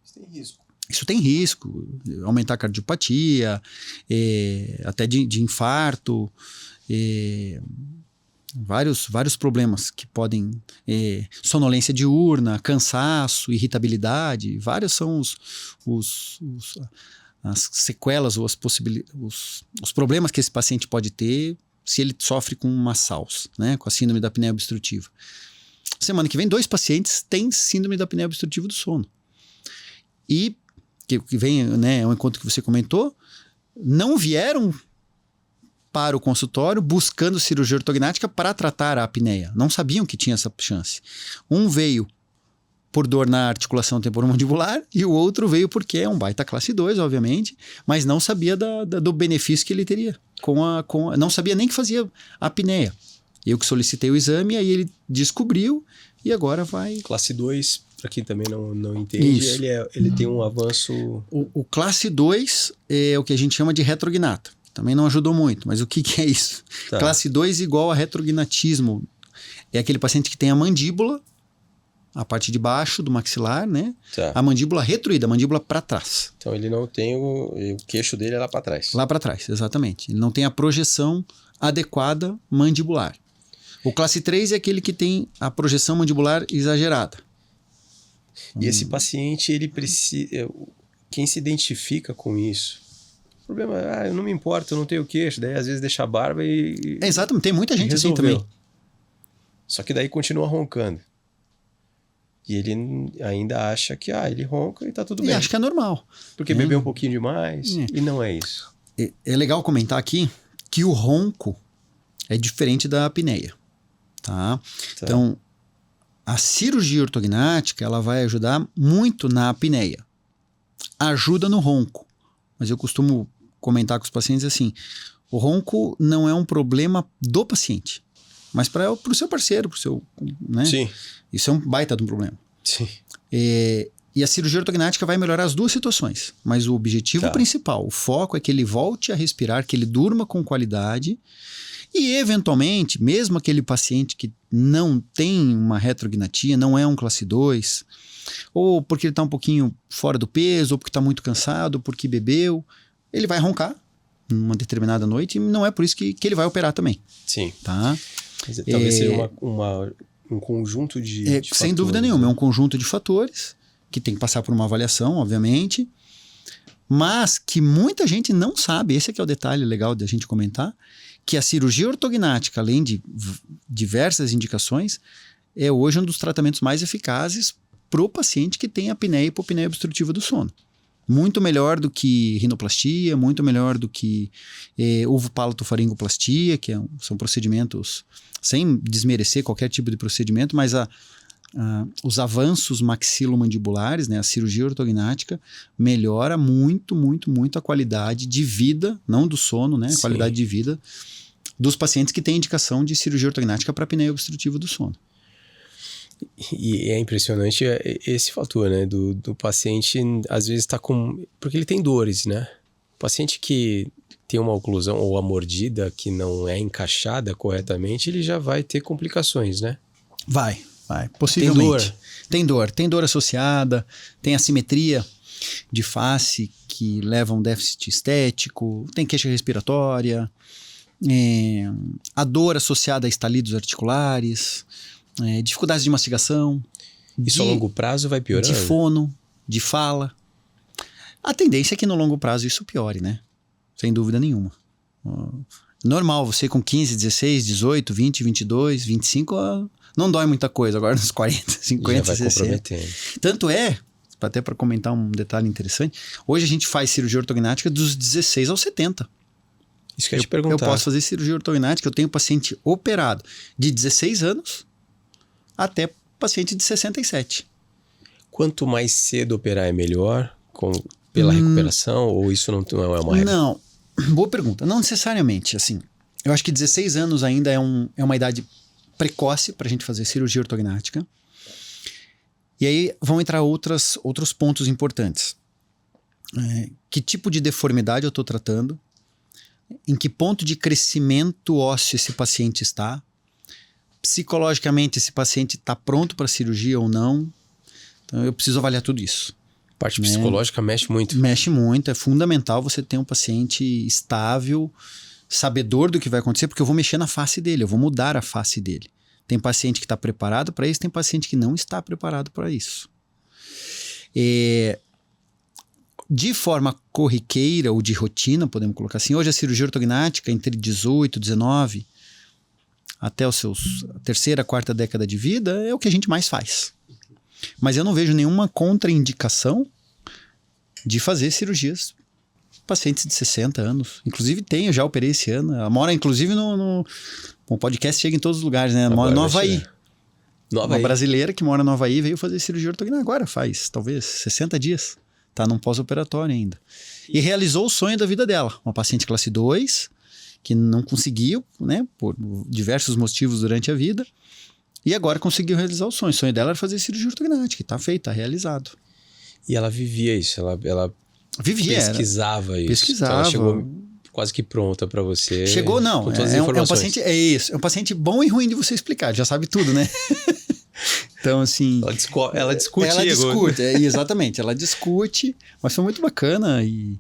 Speaker 1: Isso tem risco.
Speaker 2: Isso tem risco, aumentar a cardiopatia, até de infarto, vários problemas que podem, sonolência diurna, cansaço, irritabilidade, vários são as sequelas ou os problemas que esse paciente pode ter se ele sofre com uma SAOS, né, com a síndrome da apneia obstrutiva. Semana que vem, 2 pacientes têm síndrome da apneia obstrutiva do sono. E que vem, né, é um encontro que você comentou, não vieram para o consultório buscando cirurgia ortognática para tratar a apneia. Não sabiam que tinha essa chance. Um veio por dor na articulação temporomandibular e o outro veio porque é um baita classe 2, obviamente, mas não sabia do benefício que ele teria. Não sabia nem que fazia apneia. Eu que solicitei o exame, aí ele descobriu e agora vai...
Speaker 1: Classe 2, para quem também não entende, ele tem um avanço...
Speaker 2: O classe 2 é o que a gente chama de retrognata. Também não ajudou muito, mas o que é isso? Tá. Classe 2 igual a retrognatismo. É aquele paciente que tem a mandíbula, a parte de baixo do maxilar, né? Tá. A mandíbula retruída, a mandíbula para trás.
Speaker 1: Então ele não tem o queixo dele é lá para trás.
Speaker 2: Lá para trás, exatamente. Ele não tem a projeção adequada mandibular. O classe 3 é aquele que tem a projeção mandibular exagerada.
Speaker 1: E esse paciente, ele precisa... Quem se identifica com isso? O problema é, eu não me importo, eu não tenho queixo. Daí às vezes deixa a barba e...
Speaker 2: Exatamente, tem muita gente assim também.
Speaker 1: Só que daí continua roncando. E ele ainda acha que ele ronca e tá tudo bem.
Speaker 2: E acha que é normal.
Speaker 1: Porque bebeu um pouquinho demais e não é isso.
Speaker 2: É legal comentar aqui que o ronco é diferente da apneia. Tá? Então, a cirurgia ortognática ela vai ajudar muito na apneia. Ajuda no ronco. Mas eu costumo comentar com os pacientes assim, o ronco não é um problema do paciente, mas para o seu parceiro, para o seu... Né?
Speaker 1: Sim.
Speaker 2: Isso é um baita de um problema.
Speaker 1: Sim.
Speaker 2: E a cirurgia ortognática vai melhorar as duas situações, mas o objetivo principal, o foco é que ele volte a respirar, que ele durma com qualidade e, eventualmente, mesmo aquele paciente que não tem uma retrognatia, não é um classe 2, ou porque ele está um pouquinho fora do peso, ou porque está muito cansado, ou porque bebeu, ele vai roncar numa determinada noite e não é por isso que ele vai operar também.
Speaker 1: Sim.
Speaker 2: Tá?
Speaker 1: Talvez seja um conjunto de
Speaker 2: sem
Speaker 1: fatores,
Speaker 2: dúvida nenhuma, é um conjunto de fatores que tem que passar por uma avaliação, obviamente, mas que muita gente não sabe, esse aqui é o detalhe legal de a gente comentar, que a cirurgia ortognática, além de diversas indicações, é hoje um dos tratamentos mais eficazes para o paciente que tem apneia e hipopneia obstrutiva do sono. Muito melhor do que rinoplastia, muito melhor do que ovopalatofaringoplastia, que são procedimentos, sem desmerecer qualquer tipo de procedimento, mas os avanços maxilomandibulares, né, a cirurgia ortognática, melhora muito, muito, muito a qualidade de vida, não do sono, né, a qualidade de vida dos pacientes que têm indicação de cirurgia ortognática para apneia obstrutiva do sono.
Speaker 1: E é impressionante esse fator, né? Do paciente, às vezes está com... Porque ele tem dores, né? O paciente que tem uma oclusão ou a mordida que não é encaixada corretamente, ele já vai ter complicações, né?
Speaker 2: Vai, possivelmente. Tem dor associada, tem assimetria de face que leva a um déficit estético, tem queixa respiratória, a dor associada a estalidos articulares... dificuldades de mastigação.
Speaker 1: Isso a longo prazo vai piorando?
Speaker 2: De fono, de fala. A tendência é que no longo prazo isso piore, né? Sem dúvida nenhuma. Normal, você com 15, 16, 18, 20, 22, 25, não dói muita coisa. Agora nos 40, 50,
Speaker 1: já vai
Speaker 2: 60.
Speaker 1: comprometendo.
Speaker 2: Tanto é, até para comentar um detalhe interessante, hoje a gente faz cirurgia ortognática dos 16 aos 70.
Speaker 1: Isso que eu ia te perguntar.
Speaker 2: Eu posso fazer cirurgia ortognática, eu tenho paciente operado de 16 anos até paciente de 67.
Speaker 1: Quanto mais cedo operar é melhor pela recuperação, ou isso não é uma regra?
Speaker 2: Não, boa pergunta. Não necessariamente, assim. Eu acho que 16 anos ainda é uma idade precoce para a gente fazer cirurgia ortognática. E aí vão entrar outros pontos importantes. Que tipo de deformidade eu estou tratando? Em que ponto de crescimento ósseo esse paciente está? Psicologicamente, esse paciente está pronto para cirurgia ou não? Então, eu preciso avaliar tudo isso.
Speaker 1: A parte psicológica mexe muito.
Speaker 2: Mexe muito. É fundamental você ter um paciente estável, sabedor do que vai acontecer, porque eu vou mexer na face dele, eu vou mudar a face dele. Tem paciente que está preparado para isso, tem paciente que não está preparado para isso. De forma corriqueira ou de rotina, podemos colocar assim, hoje a cirurgia ortognática entre 18, 19 até a terceira, quarta década de vida é o que a gente mais faz. Mas eu não vejo nenhuma contraindicação de fazer cirurgias pacientes de 60 anos. Inclusive eu já operei esse ano. Ela mora inclusive o podcast chega em todos os lugares, né? Ela mora no Havaí. Uma brasileira que mora no Havaí veio fazer cirurgia ortognática agora, faz talvez 60 dias. Tá num pós-operatório ainda. E realizou o sonho da vida dela. Uma paciente classe 2, que não conseguiu, né? Por diversos motivos durante a vida. E agora conseguiu realizar o sonho. O sonho dela era fazer cirurgia ortognática. Tá feito, tá realizado.
Speaker 1: E ela vivia isso, ela
Speaker 2: vivia,
Speaker 1: pesquisava isso.
Speaker 2: Pesquisava.
Speaker 1: Então ela chegou quase que pronta para você.
Speaker 2: Chegou, não.
Speaker 1: Com todas as informações.
Speaker 2: É um paciente bom e ruim de você explicar. Já sabe tudo, né? Então, assim...
Speaker 1: Ela discute.
Speaker 2: Ela discute, exatamente. Ela discute, mas foi muito bacana e...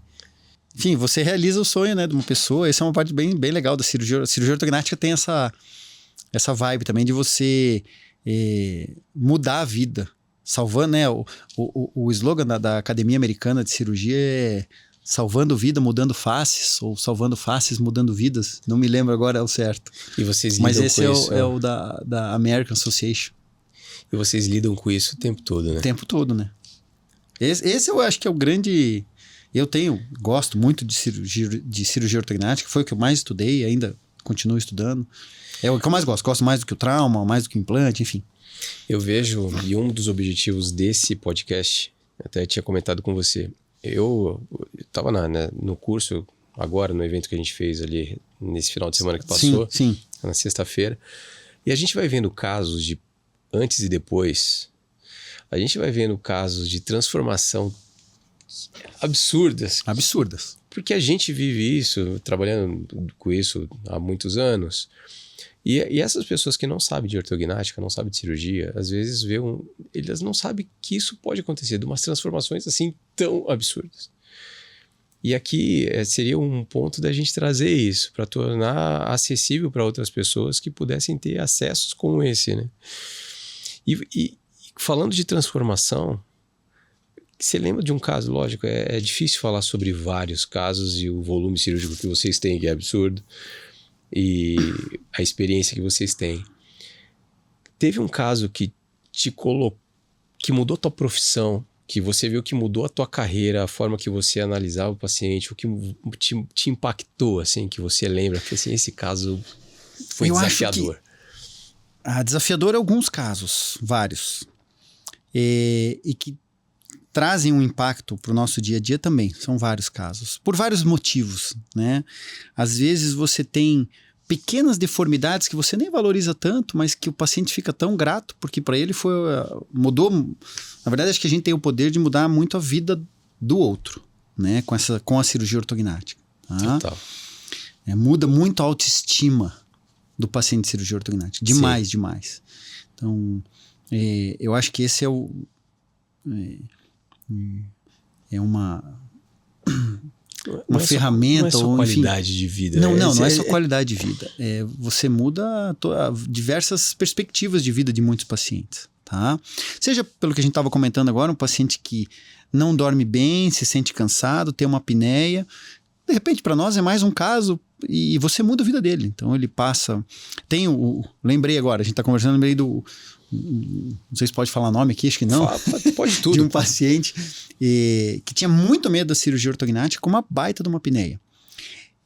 Speaker 2: Enfim, você realiza o sonho, né, de uma pessoa. Essa é uma parte bem, bem legal da cirurgia. A cirurgia ortognática tem essa vibe também de você mudar a vida. Salvando, né? O slogan da Academia Americana de Cirurgia é salvando vida, mudando faces, ou salvando faces, mudando vidas. Não me lembro agora o certo.
Speaker 1: E vocês lidam
Speaker 2: Mas esse
Speaker 1: com isso?
Speaker 2: É o da American Association.
Speaker 1: E vocês lidam com isso o tempo todo, né?
Speaker 2: O tempo todo, né? Esse eu acho que é o grande... Gosto muito de cirurgia ortognática, foi o que eu mais estudei, ainda continuo estudando. É o que eu mais gosto mais do que o trauma, mais do que o implante, enfim.
Speaker 1: Eu vejo, e um dos objetivos desse podcast, até tinha comentado com você, eu estava no curso, agora no evento que a gente fez ali, nesse final de semana que passou,
Speaker 2: sim.
Speaker 1: Na sexta-feira, e a gente vai vendo casos de antes e depois, a gente vai vendo casos de transformação absurdas. Porque a gente vive isso, trabalhando com isso há muitos anos. E essas pessoas que não sabem de ortognática, não sabem de cirurgia, às vezes elas não sabem que isso pode acontecer, de umas transformações assim tão absurdas. E aqui seria um ponto da gente trazer isso, para tornar acessível para outras pessoas que pudessem ter acessos como esse, né? E falando de transformação, você lembra de um caso, lógico, é difícil falar sobre vários casos e o volume cirúrgico que vocês têm, que é absurdo, e a experiência que vocês têm. Teve um caso que que mudou a tua profissão, que você viu que mudou a tua carreira, a forma que você analisava o paciente, o que te impactou, assim, que você lembra, que assim, esse caso foi desafiador?
Speaker 2: Desafiador em alguns casos, vários. E que trazem um impacto para o nosso dia a dia também. São vários casos. Por vários motivos, né? Às vezes você tem pequenas deformidades que você nem valoriza tanto, mas que o paciente fica tão grato, porque para ele mudou. Na verdade, acho que a gente tem o poder de mudar muito a vida do outro, né? Com a cirurgia ortognática. Tá?
Speaker 1: Total.
Speaker 2: Muda muito a autoestima do paciente de cirurgia ortognática. Demais. Então, eu acho que esse é uma ferramenta.
Speaker 1: Não é só qualidade de vida.
Speaker 2: Não é só qualidade de vida. Você muda diversas perspectivas de vida de muitos pacientes. Tá? Seja pelo que a gente estava comentando agora, um paciente que não dorme bem, se sente cansado, tem uma apneia. De de repente, para nós é mais um caso e você muda a vida dele. Então, ele passa... Lembrei agora, a gente está conversando, lembrei do... Não sei se pode falar nome aqui, acho que não.
Speaker 1: Pode tudo.
Speaker 2: De um paciente que tinha muito medo da cirurgia ortognática com uma baita de uma apneia.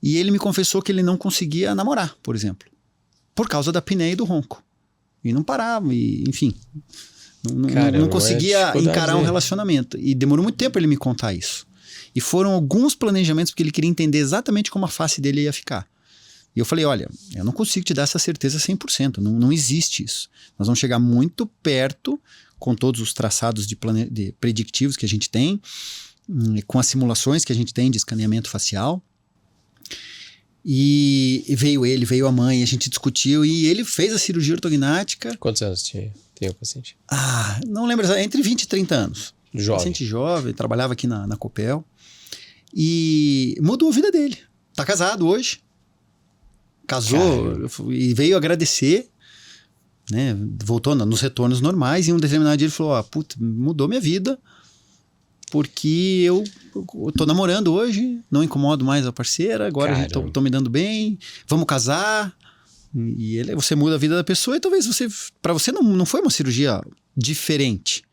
Speaker 2: E ele me confessou que ele não conseguia namorar, por exemplo, por causa da apneia e do ronco. E não parava, e, enfim... Não conseguia encarar um relacionamento. E demorou muito tempo ele me contar isso. E foram alguns planejamentos, porque ele queria entender exatamente como a face dele ia ficar. E eu falei, olha, eu não consigo te dar essa certeza 100%. Não existe isso. Nós vamos chegar muito perto, com todos os traçados de predictivos que a gente tem, com as simulações que a gente tem de escaneamento facial. E veio ele, veio a mãe, a gente discutiu, e ele fez a cirurgia ortognática.
Speaker 1: Quantos anos tem o paciente?
Speaker 2: Não lembro, entre 20 e 30 anos.
Speaker 1: Jovem.
Speaker 2: Paciente jovem, trabalhava aqui na Copel. E mudou a vida dele. Tá casado hoje. Casou. E veio agradecer, né? Voltou nos retornos normais. E em um determinado dia ele falou, puta, mudou minha vida. Porque eu tô namorando hoje, não incomodo mais a parceira, agora a gente tô me dando bem, vamos casar. E você muda a vida da pessoa e talvez para você não foi uma cirurgia diferente,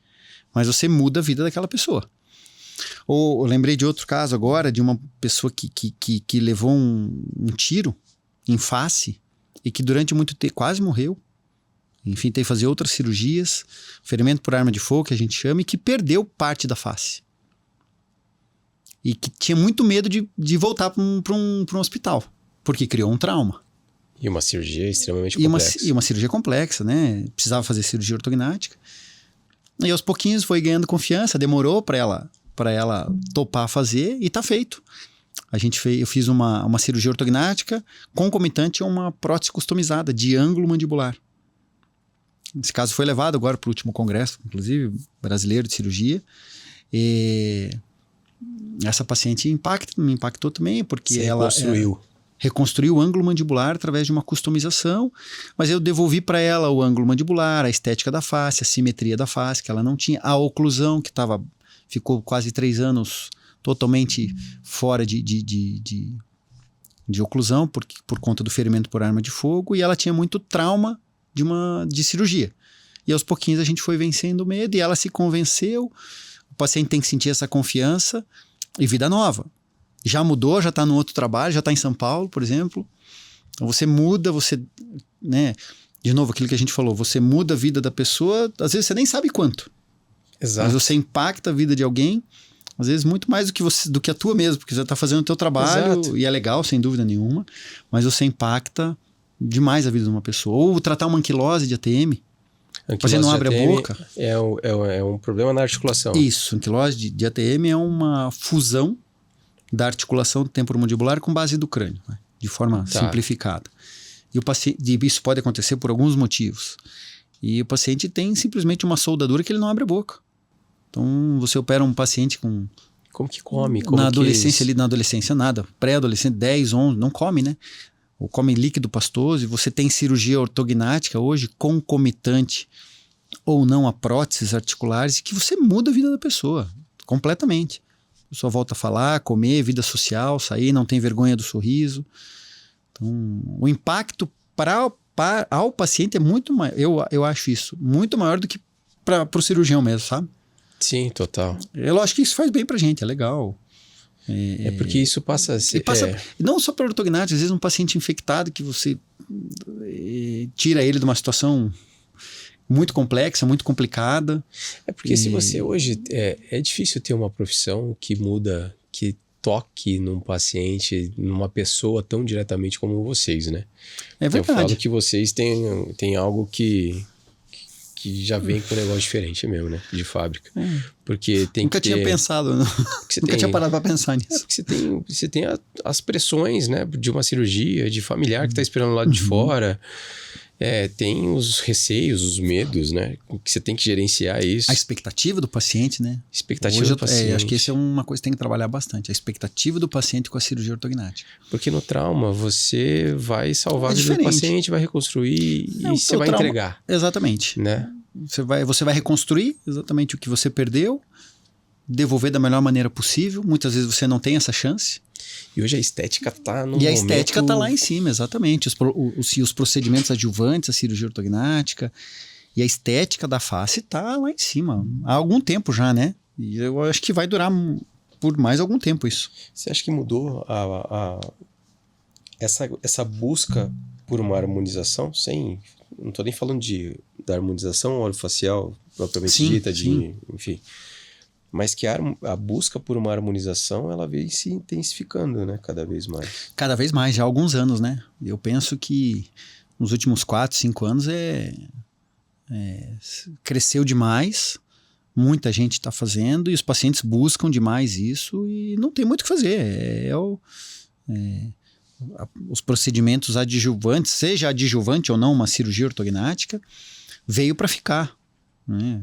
Speaker 2: mas você muda a vida daquela pessoa. Ou eu lembrei de outro caso agora, de uma pessoa que levou um tiro em face e que durante muito tempo quase morreu. Enfim, teve que fazer outras cirurgias, ferimento por arma de fogo, que a gente chama, e que perdeu parte da face. E que tinha muito medo de voltar para um hospital, porque criou um trauma.
Speaker 1: E uma cirurgia extremamente complexa.
Speaker 2: E uma cirurgia complexa, né? Precisava fazer cirurgia ortognática. E aos pouquinhos foi ganhando confiança, demorou para ela topar fazer e tá feito. Eu fiz uma cirurgia ortognática concomitante a uma prótese customizada de ângulo mandibular. Esse caso foi levado agora para o último congresso, inclusive, brasileiro de cirurgia. E essa paciente me impactou também, porque ela reconstruiu o ângulo mandibular através de uma customização, mas eu devolvi para ela o ângulo mandibular, a estética da face, a simetria da face, que ela não tinha, a oclusão, que ficou quase 3 anos totalmente fora de oclusão, por conta do ferimento por arma de fogo, e ela tinha muito trauma de cirurgia. E aos pouquinhos a gente foi vencendo o medo e ela se convenceu. O paciente tem que sentir essa confiança e vida nova. Já mudou, já está no outro trabalho, já está em São Paulo, por exemplo. Então você muda, né? De novo, aquilo que a gente falou, você muda a vida da pessoa, às vezes você nem sabe quanto.
Speaker 1: Exato.
Speaker 2: Mas você impacta a vida de alguém, às vezes muito mais do que a tua mesmo, porque você está fazendo o teu trabalho. Exato. E é legal, sem dúvida nenhuma, mas você impacta demais a vida de uma pessoa. Ou tratar uma anquilose de ATM. Você não abre a boca.
Speaker 1: É um problema na articulação.
Speaker 2: Isso, anquilose de ATM é uma fusão da articulação temporomandibular com base do crânio, né? De forma simplificada. E isso pode acontecer por alguns motivos. E o paciente tem simplesmente uma soldadura que ele não abre a boca. Então, você opera um paciente com...
Speaker 1: Como que come?
Speaker 2: Na adolescência nada. Pré-adolescente, 10, 11, não come, né? Ou come líquido pastoso, e você tem cirurgia ortognática hoje, concomitante ou não a próteses articulares, que você muda a vida da pessoa, completamente. A pessoa volta a falar, comer, vida social, sair, não tem vergonha do sorriso. Então, o impacto ao paciente é muito maior, eu acho isso, muito maior do que para o cirurgião mesmo, sabe?
Speaker 1: Sim, total.
Speaker 2: Eu acho que isso faz bem pra gente, é legal.
Speaker 1: É porque isso passa a ser...
Speaker 2: Não só para ortognática, às vezes um paciente infectado que você tira ele de uma situação muito complexa, muito complicada.
Speaker 1: É porque se você hoje... É difícil ter uma profissão que muda, que toque num paciente, numa pessoa tão diretamente como vocês, né?
Speaker 2: É verdade.
Speaker 1: Eu falo que vocês têm algo que já vem com um negócio diferente mesmo, né? De fábrica. Porque tem
Speaker 2: Nunca tinha pensado, não. Nunca tinha parado para pensar nisso.
Speaker 1: Você tem as pressões, né? De uma cirurgia, de familiar que está esperando do lado de fora. Tem os receios, os medos, né? Que você tem que gerenciar isso.
Speaker 2: A expectativa do paciente, né?
Speaker 1: Expectativa do paciente.
Speaker 2: Acho que isso é uma coisa que tem que trabalhar bastante. A expectativa do paciente com a cirurgia ortognática.
Speaker 1: Porque no trauma, você vai salvar a vida do paciente, vai reconstruir e você vai entregar.
Speaker 2: Exatamente.
Speaker 1: Né?
Speaker 2: Você vai reconstruir exatamente o que você perdeu devolver da melhor maneira possível. Muitas vezes você não tem essa chance.
Speaker 1: E hoje a estética tá no
Speaker 2: E a
Speaker 1: momento...
Speaker 2: estética está lá em cima, exatamente. Os procedimentos adjuvantes, a cirurgia ortognática e a estética da face está lá em cima. Há algum tempo já, né? E eu acho que vai durar por mais algum tempo isso.
Speaker 1: Você acha que mudou essa busca por uma harmonização? Não estou nem falando da harmonização orofacial propriamente dita, enfim... Mas que a busca por uma harmonização, ela vem se intensificando, né? Cada vez mais.
Speaker 2: Cada vez mais, já há alguns anos, né? Eu penso que nos últimos 4, 5 anos cresceu demais, muita gente está fazendo e os pacientes buscam demais isso e não tem muito o que fazer. Os procedimentos adjuvantes, seja adjuvante ou não uma cirurgia ortognática, veio para ficar, né?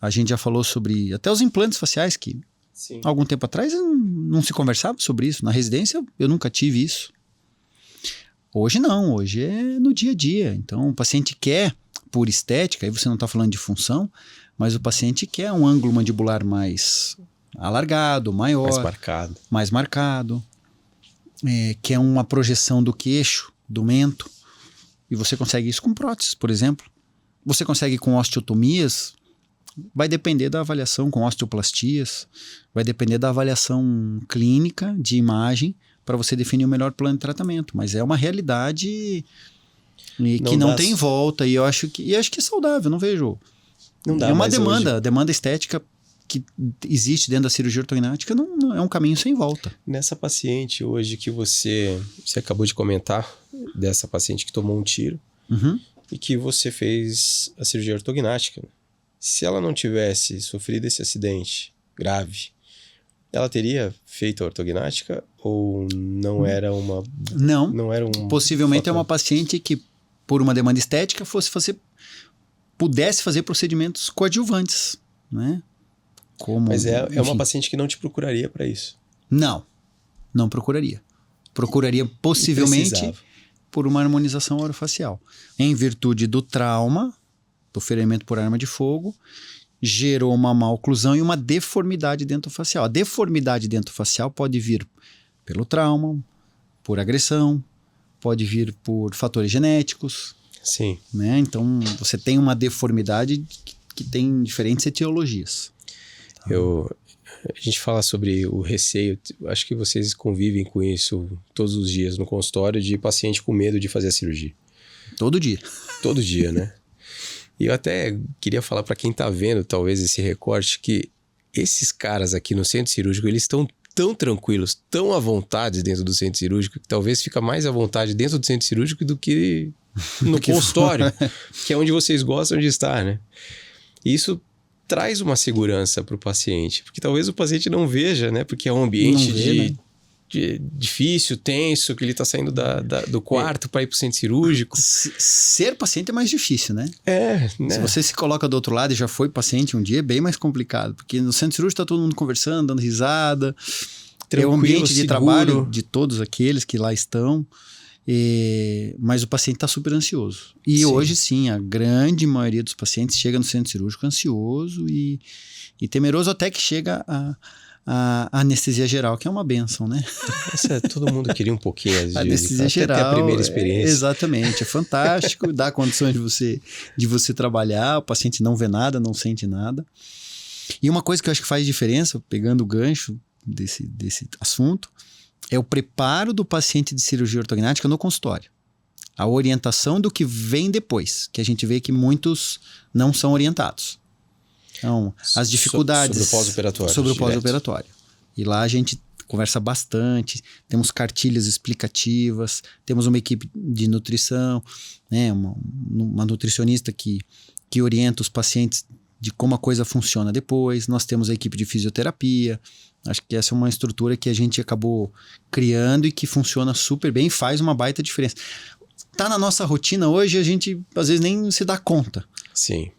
Speaker 2: A gente já falou sobre até os implantes faciais, que algum tempo atrás não se conversava sobre isso. Na residência eu nunca tive isso. Hoje não, hoje é no dia a dia. Então o paciente quer, por estética, aí você não está falando de função, mas o paciente quer um ângulo mandibular mais alargado, maior. Mais marcado. Quer uma projeção do queixo, do mento. E você consegue isso com próteses, por exemplo. Você consegue com osteotomias. Vai depender da avaliação com osteoplastias, vai depender da avaliação clínica de imagem para você definir o melhor plano de tratamento. Mas é uma realidade que não tem volta e eu acho que é saudável, não vejo.
Speaker 1: Não dá,
Speaker 2: é uma demanda estética que existe dentro da cirurgia ortognática, não é um caminho sem volta.
Speaker 1: Nessa paciente hoje que você acabou de comentar, dessa paciente que tomou um tiro e que você fez a cirurgia ortognática, né? Se ela não tivesse sofrido esse acidente grave, ela teria feito a ortognática ou não era uma...
Speaker 2: Não era um... Possivelmente é uma paciente que, por uma demanda estética, pudesse fazer procedimentos coadjuvantes, né?
Speaker 1: Mas é uma paciente que não te procuraria para isso?
Speaker 2: Não procuraria. Procuraria possivelmente por uma harmonização orofacial. Em virtude do trauma... do ferimento por arma de fogo, gerou uma maloclusão e uma deformidade dentofacial. A deformidade dentofacial pode vir pelo trauma, por agressão, pode vir por fatores genéticos.
Speaker 1: Sim.
Speaker 2: Né? Então, você tem uma deformidade que tem diferentes etiologias.
Speaker 1: A gente fala sobre o receio, acho que vocês convivem com isso todos os dias no consultório, de paciente com medo de fazer a cirurgia.
Speaker 2: Todo dia.
Speaker 1: Todo dia, né? E eu até queria falar para quem está vendo, talvez, esse recorte, que esses caras aqui no centro cirúrgico, eles estão tão tranquilos, tão à vontade dentro do centro cirúrgico, que talvez fica mais à vontade dentro do centro cirúrgico do que no consultório, que é onde vocês gostam de estar, né? E isso traz uma segurança para o paciente, porque talvez o paciente não veja, né? Porque é um ambiente difícil, tenso, que ele está saindo do quarto para ir para o centro cirúrgico.
Speaker 2: Ser paciente é mais difícil, né?
Speaker 1: Né?
Speaker 2: Se você se coloca do outro lado e já foi paciente um dia, é bem mais complicado, porque no centro cirúrgico está todo mundo conversando, dando risada. É o ambiente de trabalho de todos aqueles que lá estão, mas o paciente está super ansioso. E hoje sim, a grande maioria dos pacientes chega no centro cirúrgico ansioso e temeroso, até que chega a anestesia geral, que é uma bênção, né?
Speaker 1: Todo mundo queria um pouquinho, às vezes.
Speaker 2: Anestesia geral,
Speaker 1: até a primeira experiência.
Speaker 2: Exatamente, é fantástico, dá condições de você trabalhar, o paciente não vê nada, não sente nada. E uma coisa que eu acho que faz diferença, pegando o gancho desse assunto, é o preparo do paciente de cirurgia ortognática no consultório. A orientação do que vem depois, que a gente vê que muitos não são orientados. Então, as dificuldades...
Speaker 1: Sobre o pós-operatório.
Speaker 2: Sobre o pós-operatório. E lá a gente conversa bastante, temos cartilhas explicativas, temos uma equipe de nutrição, né, uma nutricionista que orienta os pacientes de como a coisa funciona depois. Nós temos a equipe de fisioterapia. Acho que essa é uma estrutura que a gente acabou criando e que funciona super bem e faz uma baita diferença. Tá na nossa rotina hoje, a gente às vezes nem se dá conta.
Speaker 1: Sim.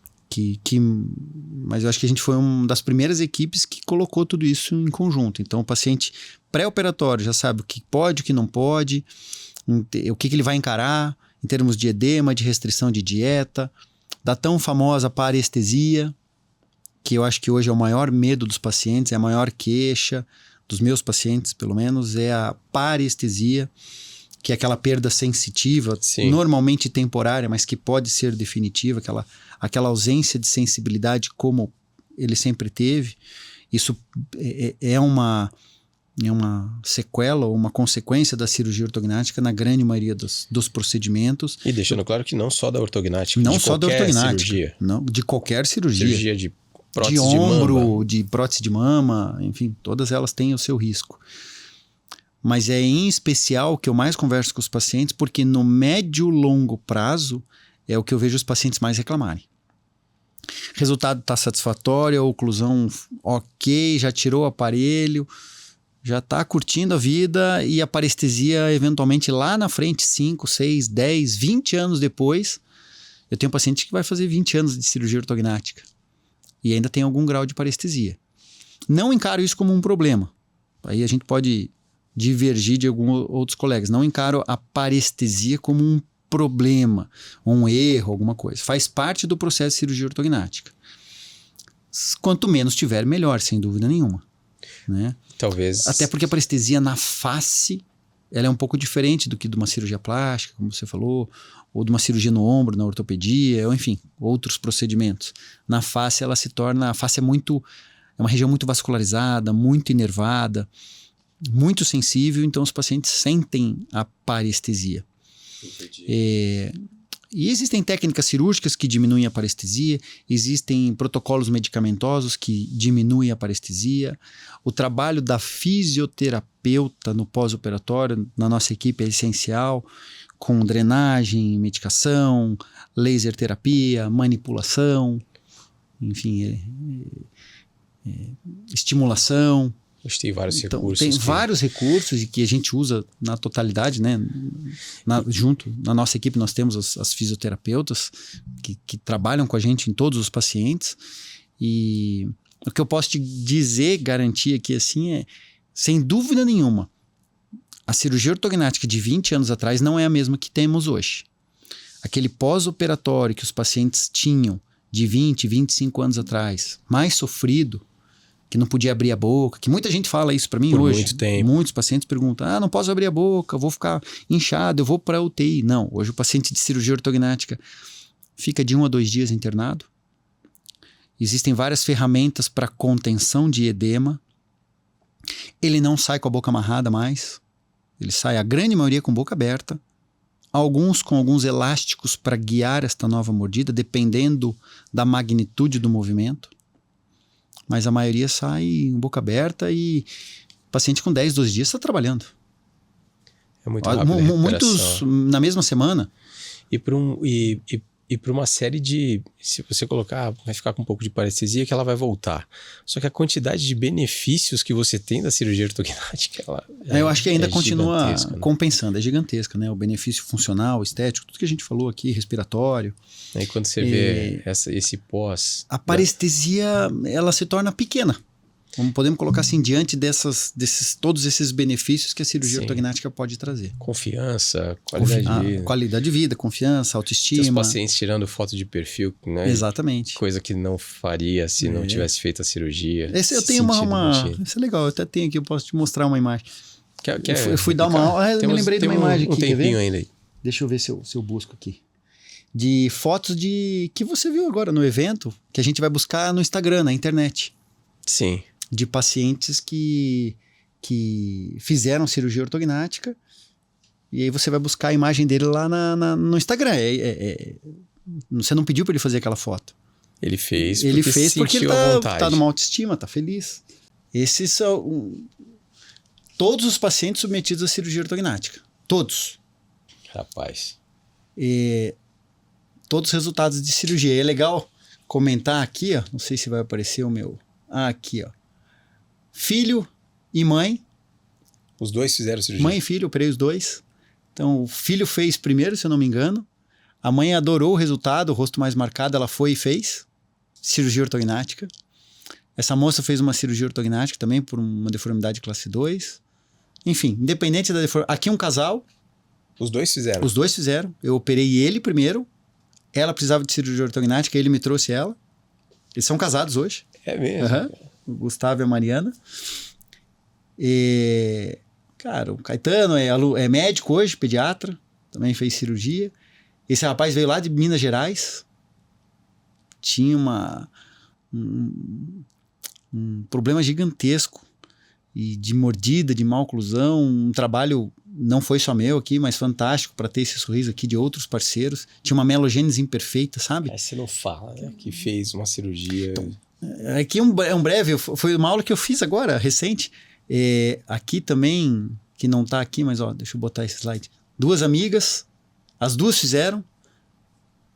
Speaker 2: Mas eu acho que a gente foi uma das primeiras equipes que colocou tudo isso em conjunto. Então o paciente pré-operatório já sabe o que pode, o que não pode, o que ele vai encarar em termos de edema, de restrição de dieta, da tão famosa parestesia, que eu acho que hoje é o maior medo dos pacientes, é a maior queixa dos meus pacientes, pelo menos, é a parestesia, que é aquela perda sensitiva,
Speaker 1: Sim.
Speaker 2: normalmente temporária, mas que pode ser definitiva, aquela ausência de sensibilidade como ele sempre teve. Isso é uma sequela ou uma consequência da cirurgia ortognática na grande maioria dos procedimentos.
Speaker 1: E deixando claro que não só da ortognática,
Speaker 2: não
Speaker 1: de
Speaker 2: só da
Speaker 1: qualquer
Speaker 2: ortognática,
Speaker 1: cirurgia.
Speaker 2: não, de qualquer cirurgia.
Speaker 1: Cirurgia de prótese
Speaker 2: de ombro,
Speaker 1: de mama.
Speaker 2: de prótese de mama, enfim, todas elas têm o seu risco. Mas é em especial que eu mais converso com os pacientes, porque no médio e longo prazo é o que eu vejo os pacientes mais reclamarem. Resultado está satisfatório, a oclusão ok, já tirou o aparelho, já está curtindo a vida, e a parestesia eventualmente lá na frente, 5, 6, 10, 20 anos depois, eu tenho paciente que vai fazer 20 anos de cirurgia ortognática e ainda tem algum grau de parestesia. Não encaro isso como um problema. Aí a gente pode divergir de alguns outros colegas. Não encaro a parestesia como um problema, um erro, alguma coisa. Faz parte do processo de cirurgia ortognática. Quanto menos tiver, melhor, sem dúvida nenhuma. Né?
Speaker 1: Talvez.
Speaker 2: Até porque a parestesia na face, ela é um pouco diferente do que de uma cirurgia plástica, como você falou, ou de uma cirurgia no ombro, na ortopedia, ou enfim, outros procedimentos. Na face, ela se torna... A face é uma região muito vascularizada, muito inervada, muito sensível, então os pacientes sentem a parestesia. E existem técnicas cirúrgicas que diminuem a parestesia, existem protocolos medicamentosos que diminuem a parestesia. O trabalho da fisioterapeuta no pós-operatório, na nossa equipe, é essencial, com drenagem, medicação, laser terapia, manipulação, enfim, estimulação.
Speaker 1: Tem vários recursos.
Speaker 2: Tem vários recursos que a gente usa na totalidade, né? Junto, na nossa equipe, nós temos as fisioterapeutas que trabalham com a gente em todos os pacientes. E o que eu posso te dizer, garantir aqui assim, é, sem dúvida nenhuma, a cirurgia ortognática de 20 anos atrás não é a mesma que temos hoje. Aquele pós-operatório que os pacientes tinham de 20, 25 anos atrás, mais sofrido, que não podia abrir a boca, que muita gente fala isso para mim hoje.
Speaker 1: Muito tempo.
Speaker 2: Muitos pacientes perguntam, não posso abrir a boca, vou ficar inchado, eu vou para UTI. Não, hoje o paciente de cirurgia ortognática fica de 1 a 2 dias internado. Existem várias ferramentas para contenção de edema. Ele não sai com a boca amarrada mais. Ele sai, a grande maioria, com a boca aberta. Alguns com alguns elásticos para guiar esta nova mordida, dependendo da magnitude do movimento. Mas a maioria sai boca aberta e o paciente com 10, 12 dias está trabalhando.
Speaker 1: É muito rápido a
Speaker 2: muitos na mesma semana.
Speaker 1: E para uma série de... Se você colocar, vai ficar com um pouco de parestesia que ela vai voltar. Só que a quantidade de benefícios que você tem da cirurgia ortognática...
Speaker 2: eu acho que ainda continua compensando,
Speaker 1: né?
Speaker 2: É gigantesca, né? O benefício funcional, estético, tudo que a gente falou aqui, respiratório.
Speaker 1: Aí quando você vê esse pós...
Speaker 2: A parestesia, ela se torna pequena. Podemos colocar assim, diante todos esses benefícios que a cirurgia ortognática pode trazer.
Speaker 1: Confiança, qualidade de vida.
Speaker 2: Qualidade de vida, confiança, autoestima.
Speaker 1: Os pacientes tirando foto de perfil, né?
Speaker 2: Exatamente.
Speaker 1: Coisa que não faria se não tivesse feito a cirurgia.
Speaker 2: Eu tenho isso é legal, eu até tenho aqui, eu posso te mostrar uma imagem. Eu fui dar uma aula, eu me lembrei de uma imagem aqui.
Speaker 1: Um tempinho ainda aí.
Speaker 2: Deixa eu ver se eu busco aqui. De fotos que você viu agora no evento, que a gente vai buscar no Instagram, na internet.
Speaker 1: Sim.
Speaker 2: De pacientes que fizeram cirurgia ortognática, e aí você vai buscar a imagem dele lá no Instagram. Você não pediu para ele fazer aquela foto.
Speaker 1: Ele fez
Speaker 2: porque ele tá numa autoestima, tá feliz. Esses são todos os pacientes submetidos à cirurgia ortognática. Todos.
Speaker 1: Rapaz.
Speaker 2: Todos os resultados de cirurgia. É legal comentar aqui, ó, não sei se vai aparecer o meu... aqui, ó. Filho e mãe.
Speaker 1: Os dois fizeram cirurgia?
Speaker 2: Mãe e filho, eu operei os dois. Então, o filho fez primeiro, se eu não me engano. A mãe adorou o resultado, o rosto mais marcado, ela foi e fez. Cirurgia ortognática. Essa moça fez uma cirurgia ortognática também por uma deformidade classe 2. Enfim, independente da deformidade. Aqui um casal.
Speaker 1: Os dois fizeram?
Speaker 2: Os dois fizeram. Eu operei ele primeiro. Ela precisava de cirurgia ortognática, ele me trouxe ela. Eles são casados hoje.
Speaker 1: É mesmo?
Speaker 2: Aham. O Gustavo e a Mariana. E, cara, o Caetano é médico hoje, pediatra, também fez cirurgia. Esse rapaz veio lá de Minas Gerais, tinha um problema gigantesco e de mordida, de mal oclusão, um trabalho não foi só meu aqui, mas fantástico para ter esse sorriso aqui de outros parceiros. Tinha uma melogênese imperfeita, sabe?
Speaker 1: Aí você não fala, né? Que fez uma cirurgia.
Speaker 2: Então, aqui um breve, foi uma aula que eu fiz agora, recente. Aqui também, que não tá aqui, mas ó, deixa eu botar esse slide. 2 amigas, as 2 fizeram.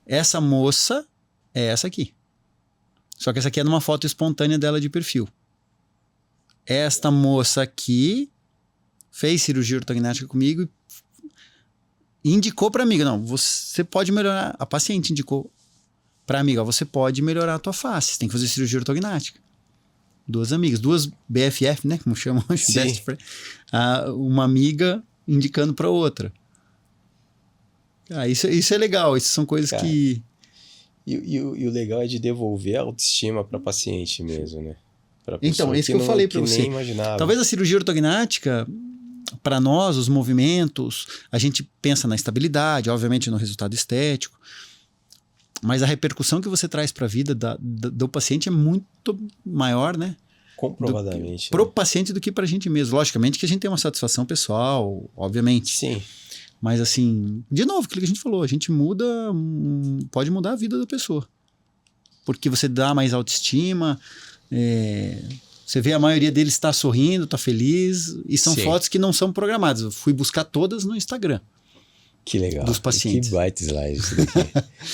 Speaker 2: Essa moça é essa aqui. Só que essa aqui é numa foto espontânea dela de perfil. Esta moça aqui fez cirurgia ortognática comigo e indicou para amiga, não, você pode melhorar. A paciente indicou para amiga, ó, você pode melhorar a tua face, você tem que fazer cirurgia ortognática. 2 amigas, 2 BFF, né, como chamam hoje, best friend. Uma amiga indicando para outra. Isso é legal, isso são coisas que...
Speaker 1: E o legal é de devolver a autoestima para paciente mesmo, né?
Speaker 2: Então, isso que eu falei para você. Talvez a cirurgia ortognática, para nós, os movimentos, a gente pensa na estabilidade, obviamente no resultado estético, mas a repercussão que você traz para a vida do paciente é muito maior, né?
Speaker 1: Comprovadamente.
Speaker 2: Para o paciente do que para a gente mesmo. Logicamente que a gente tem uma satisfação pessoal, obviamente.
Speaker 1: Sim.
Speaker 2: Mas assim, de novo, aquilo que a gente falou, a gente pode mudar a vida da pessoa. Porque você dá mais autoestima, você vê a maioria deles está sorrindo, está feliz, e são fotos que não são programadas. Eu fui buscar todas no Instagram.
Speaker 1: Que legal.
Speaker 2: Dos pacientes.
Speaker 1: Que baita slide isso daqui.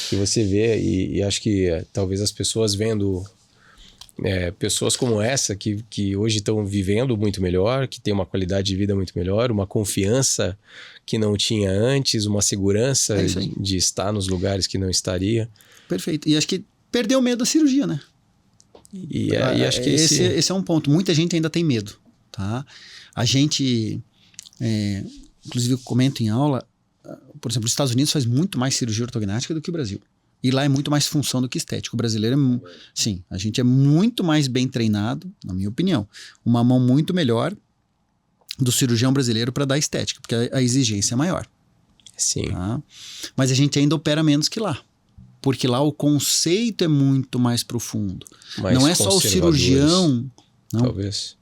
Speaker 1: Que você vê, e acho que talvez as pessoas vendo pessoas como essa, que hoje estão vivendo muito melhor, que tem uma qualidade de vida muito melhor, uma confiança que não tinha antes, uma segurança de estar nos lugares que não estaria.
Speaker 2: Perfeito. E acho que perdeu o medo da cirurgia, né?
Speaker 1: E acho que
Speaker 2: esse é um ponto. Muita gente ainda tem medo, tá? A gente, inclusive eu comento em aula, por exemplo, os Estados Unidos faz muito mais cirurgia ortognática do que o Brasil. E lá é muito mais função do que estético. O brasileiro sim, a gente é muito mais bem treinado, na minha opinião. Uma mão muito melhor do cirurgião brasileiro para dar estética, porque a exigência é maior.
Speaker 1: Sim.
Speaker 2: Tá? Mas a gente ainda opera menos que lá. Porque lá o conceito é muito mais profundo. Não é só o cirurgião.
Speaker 1: Talvez.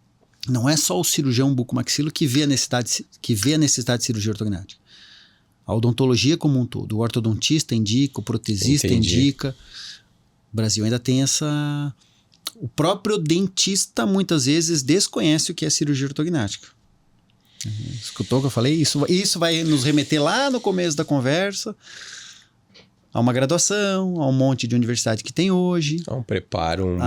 Speaker 2: Não é só o cirurgião bucomaxilo que vê a necessidade de cirurgia ortognática. A odontologia como um todo. O ortodontista indica, o protesista indica. O Brasil ainda tem essa... O próprio dentista muitas vezes desconhece o que é cirurgia ortognática. Escutou o que eu falei? Isso vai nos remeter lá no começo da conversa a uma graduação, a um monte de universidade que tem hoje.
Speaker 1: A um preparo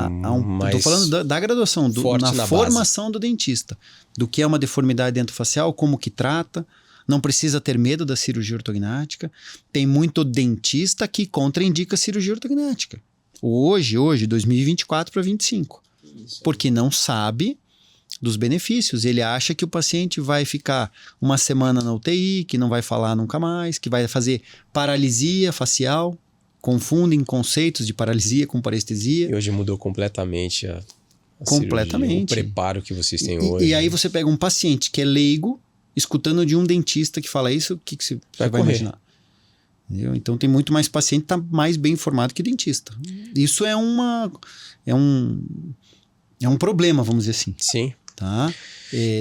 Speaker 1: mais...
Speaker 2: Estou falando da graduação, na formação base do dentista. Do que é uma deformidade dentofacial, como que trata. Não precisa ter medo da cirurgia ortognática. Tem muito dentista que contraindica a cirurgia ortognática. Hoje, 2024 para 2025. Porque não sabe dos benefícios. Ele acha que o paciente vai ficar uma semana na UTI, que não vai falar nunca mais, que vai fazer paralisia facial. Confundem conceitos de paralisia com parestesia.
Speaker 1: E hoje mudou completamente a cirurgia, o preparo que vocês têm hoje.
Speaker 2: E aí você pega um paciente que é leigo, escutando de um dentista que fala isso, o que você vai imaginar? Entendeu? Então tem muito mais paciente que está mais bem informado que dentista. Isso é um problema, vamos dizer assim.
Speaker 1: Sim.
Speaker 2: Tá?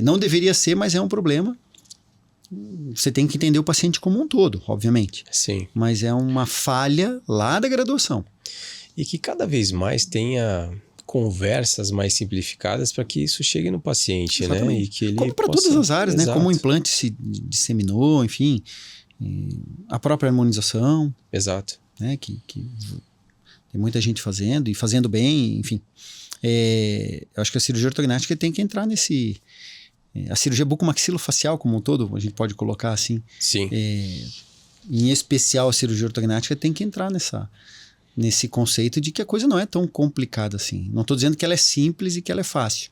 Speaker 2: Não deveria ser, mas é um problema. Você tem que entender o paciente como um todo, obviamente.
Speaker 1: Sim.
Speaker 2: Mas é uma falha lá da graduação.
Speaker 1: E que cada vez mais tenha conversas mais simplificadas para que isso chegue no paciente, exatamente, né? E que ele
Speaker 2: como para todas as áreas, né? Como o implante se disseminou, enfim, a própria harmonização.
Speaker 1: Exato.
Speaker 2: Né? Que tem muita gente fazendo e fazendo bem, enfim. Eu acho que a cirurgia ortognática tem que entrar nesse... a cirurgia bucomaxilofacial como um todo, a gente pode colocar assim.
Speaker 1: Sim.
Speaker 2: Em especial a cirurgia ortognática tem que entrar nesse conceito de que a coisa não é tão complicada assim. Não estou dizendo que ela é simples e que ela é fácil,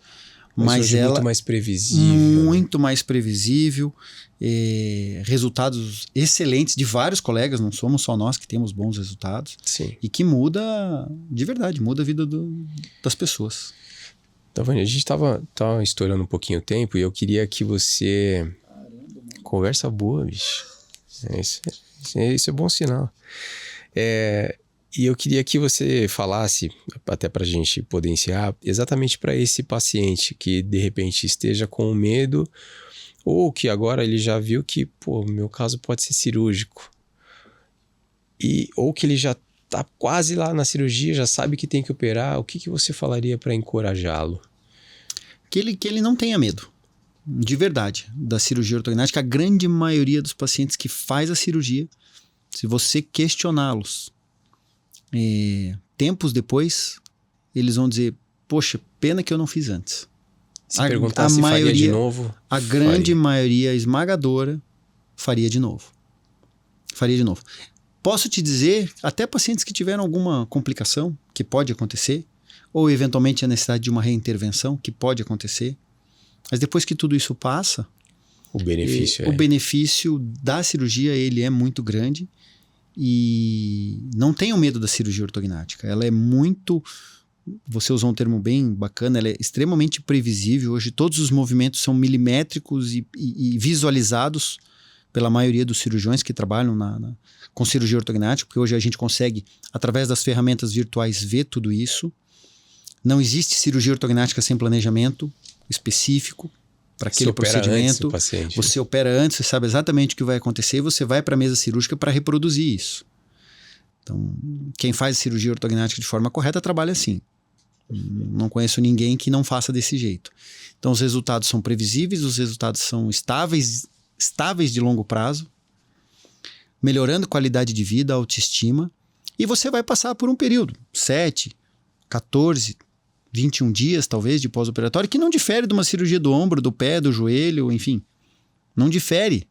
Speaker 2: Mas
Speaker 1: hoje
Speaker 2: ela
Speaker 1: muito mais previsível.
Speaker 2: Muito mais previsível, resultados excelentes de vários colegas, não somos só nós que temos bons resultados.
Speaker 1: Sim.
Speaker 2: E que muda, de verdade, muda a vida das pessoas.
Speaker 1: Tá vendo? A gente tava estourando um pouquinho o tempo e eu queria que você... Conversa boa, bicho. Isso é bom sinal. E eu queria que você falasse, até para a gente poder encerrar, exatamente para esse paciente que de repente esteja com medo ou que agora ele já viu que, pô, meu caso pode ser cirúrgico. Ou que ele já está quase lá na cirurgia, já sabe que tem que operar. O que você falaria para encorajá-lo?
Speaker 2: Que ele não tenha medo, de verdade, da cirurgia ortognática. A grande maioria dos pacientes que faz a cirurgia, se você questioná-los, tempos depois, eles vão dizer, poxa, pena que eu não fiz antes.
Speaker 1: Se perguntar se faria de novo,
Speaker 2: a grande maioria esmagadora faria de novo. Faria de novo. Posso te dizer, até pacientes que tiveram alguma complicação, que pode acontecer, ou eventualmente a necessidade de uma reintervenção, que pode acontecer, mas depois que tudo isso passa,
Speaker 1: o benefício
Speaker 2: da cirurgia ele é muito grande. E não tenham medo da cirurgia ortognática. Ela é muito... Você usou um termo bem bacana, ela é extremamente previsível. Hoje todos os movimentos são milimétricos e visualizados pela maioria dos cirurgiões que trabalham com cirurgia ortognática, porque hoje a gente consegue, através das ferramentas virtuais, ver tudo isso. Não existe cirurgia ortognática sem planejamento específico para aquele procedimento. Você opera antes, você sabe exatamente o que vai acontecer e você vai para a mesa cirúrgica para reproduzir isso. Então, quem faz cirurgia ortognática de forma correta trabalha assim. Não conheço ninguém que não faça desse jeito. Então, os resultados são previsíveis, os resultados são estáveis de longo prazo, melhorando qualidade de vida, autoestima, e você vai passar por um período, 7, 14, 21 dias, talvez, de pós-operatório, que não difere de uma cirurgia do ombro, do pé, do joelho, enfim. Não difere.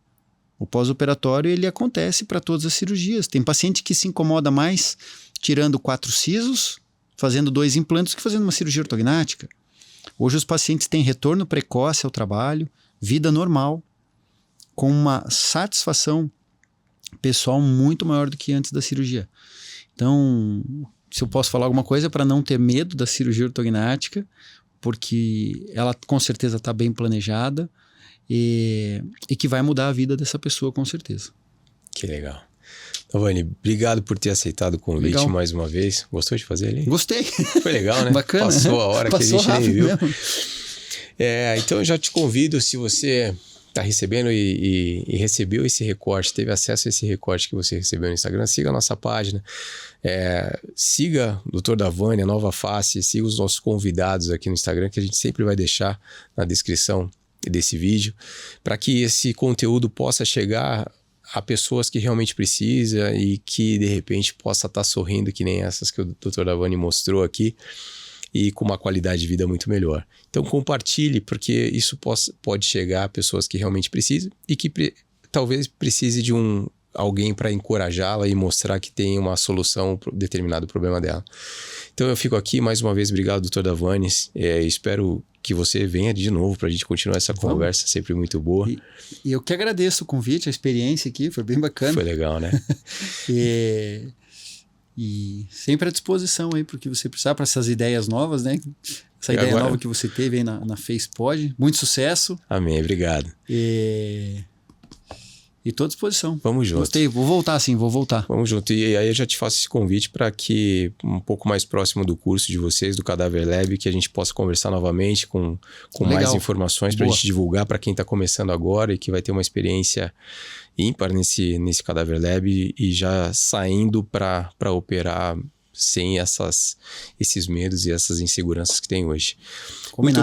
Speaker 2: O pós-operatório, ele acontece para todas as cirurgias. Tem paciente que se incomoda mais tirando 4 sisos, fazendo 2 implantes, que fazendo uma cirurgia ortognática. Hoje os pacientes têm retorno precoce ao trabalho, vida normal, com uma satisfação pessoal muito maior do que antes da cirurgia. Então... se eu posso falar alguma coisa, para não ter medo da cirurgia ortognática, porque ela com certeza está bem planejada e que vai mudar a vida dessa pessoa com certeza.
Speaker 1: Que legal. Giovanni, obrigado por ter aceitado o convite mais uma vez. Gostou de fazer ali?
Speaker 2: Gostei.
Speaker 1: Foi legal, né?
Speaker 2: Bacana.
Speaker 1: Passou a hora que a gente nem viu.
Speaker 2: Mesmo.
Speaker 1: Então eu já te convido, se você está recebendo e recebeu esse recorte, teve acesso a esse recorte que você recebeu no Instagram, siga a nossa página, siga o Dr. Davani, a Nova Face, siga os nossos convidados aqui no Instagram, que a gente sempre vai deixar na descrição desse vídeo, para que esse conteúdo possa chegar a pessoas que realmente precisam e que de repente possa estar sorrindo, que nem essas que o Dr. Davani mostrou aqui, e com uma qualidade de vida muito melhor. Então compartilhe, porque isso pode chegar a pessoas que realmente precisam e que talvez precise de alguém para encorajá-la e mostrar que tem uma solução para um determinado problema dela. Então eu fico aqui, mais uma vez, obrigado, Dr. Davani. Espero que você venha de novo para a gente continuar essa conversa, sempre muito boa.
Speaker 2: E eu que agradeço o convite, a experiência aqui, foi bem bacana.
Speaker 1: Foi legal, né?
Speaker 2: E sempre à disposição aí para o que você precisar, para essas ideias novas, né? Essa ideia nova que você teve aí na FacePod. Muito sucesso.
Speaker 1: Amém, obrigado.
Speaker 2: E estou à disposição.
Speaker 1: Vamos junto.
Speaker 2: Gostei, vou voltar sim, vou voltar.
Speaker 1: Vamos junto. E aí eu já te faço esse convite para que um pouco mais próximo do curso de vocês, do Cadáver Lab, que a gente possa conversar novamente com mais informações para a gente divulgar para quem está começando agora e que vai ter uma experiência ímpar nesse Cadáver Lab e já saindo para operar sem esses medos e essas inseguranças que tem hoje.
Speaker 2: Combinado.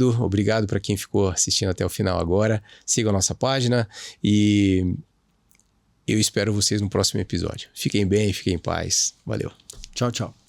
Speaker 1: Muito obrigado para quem ficou assistindo até o final agora. Siga a nossa página e eu espero vocês no próximo episódio. Fiquem bem, fiquem em paz. Valeu.
Speaker 2: Tchau, tchau.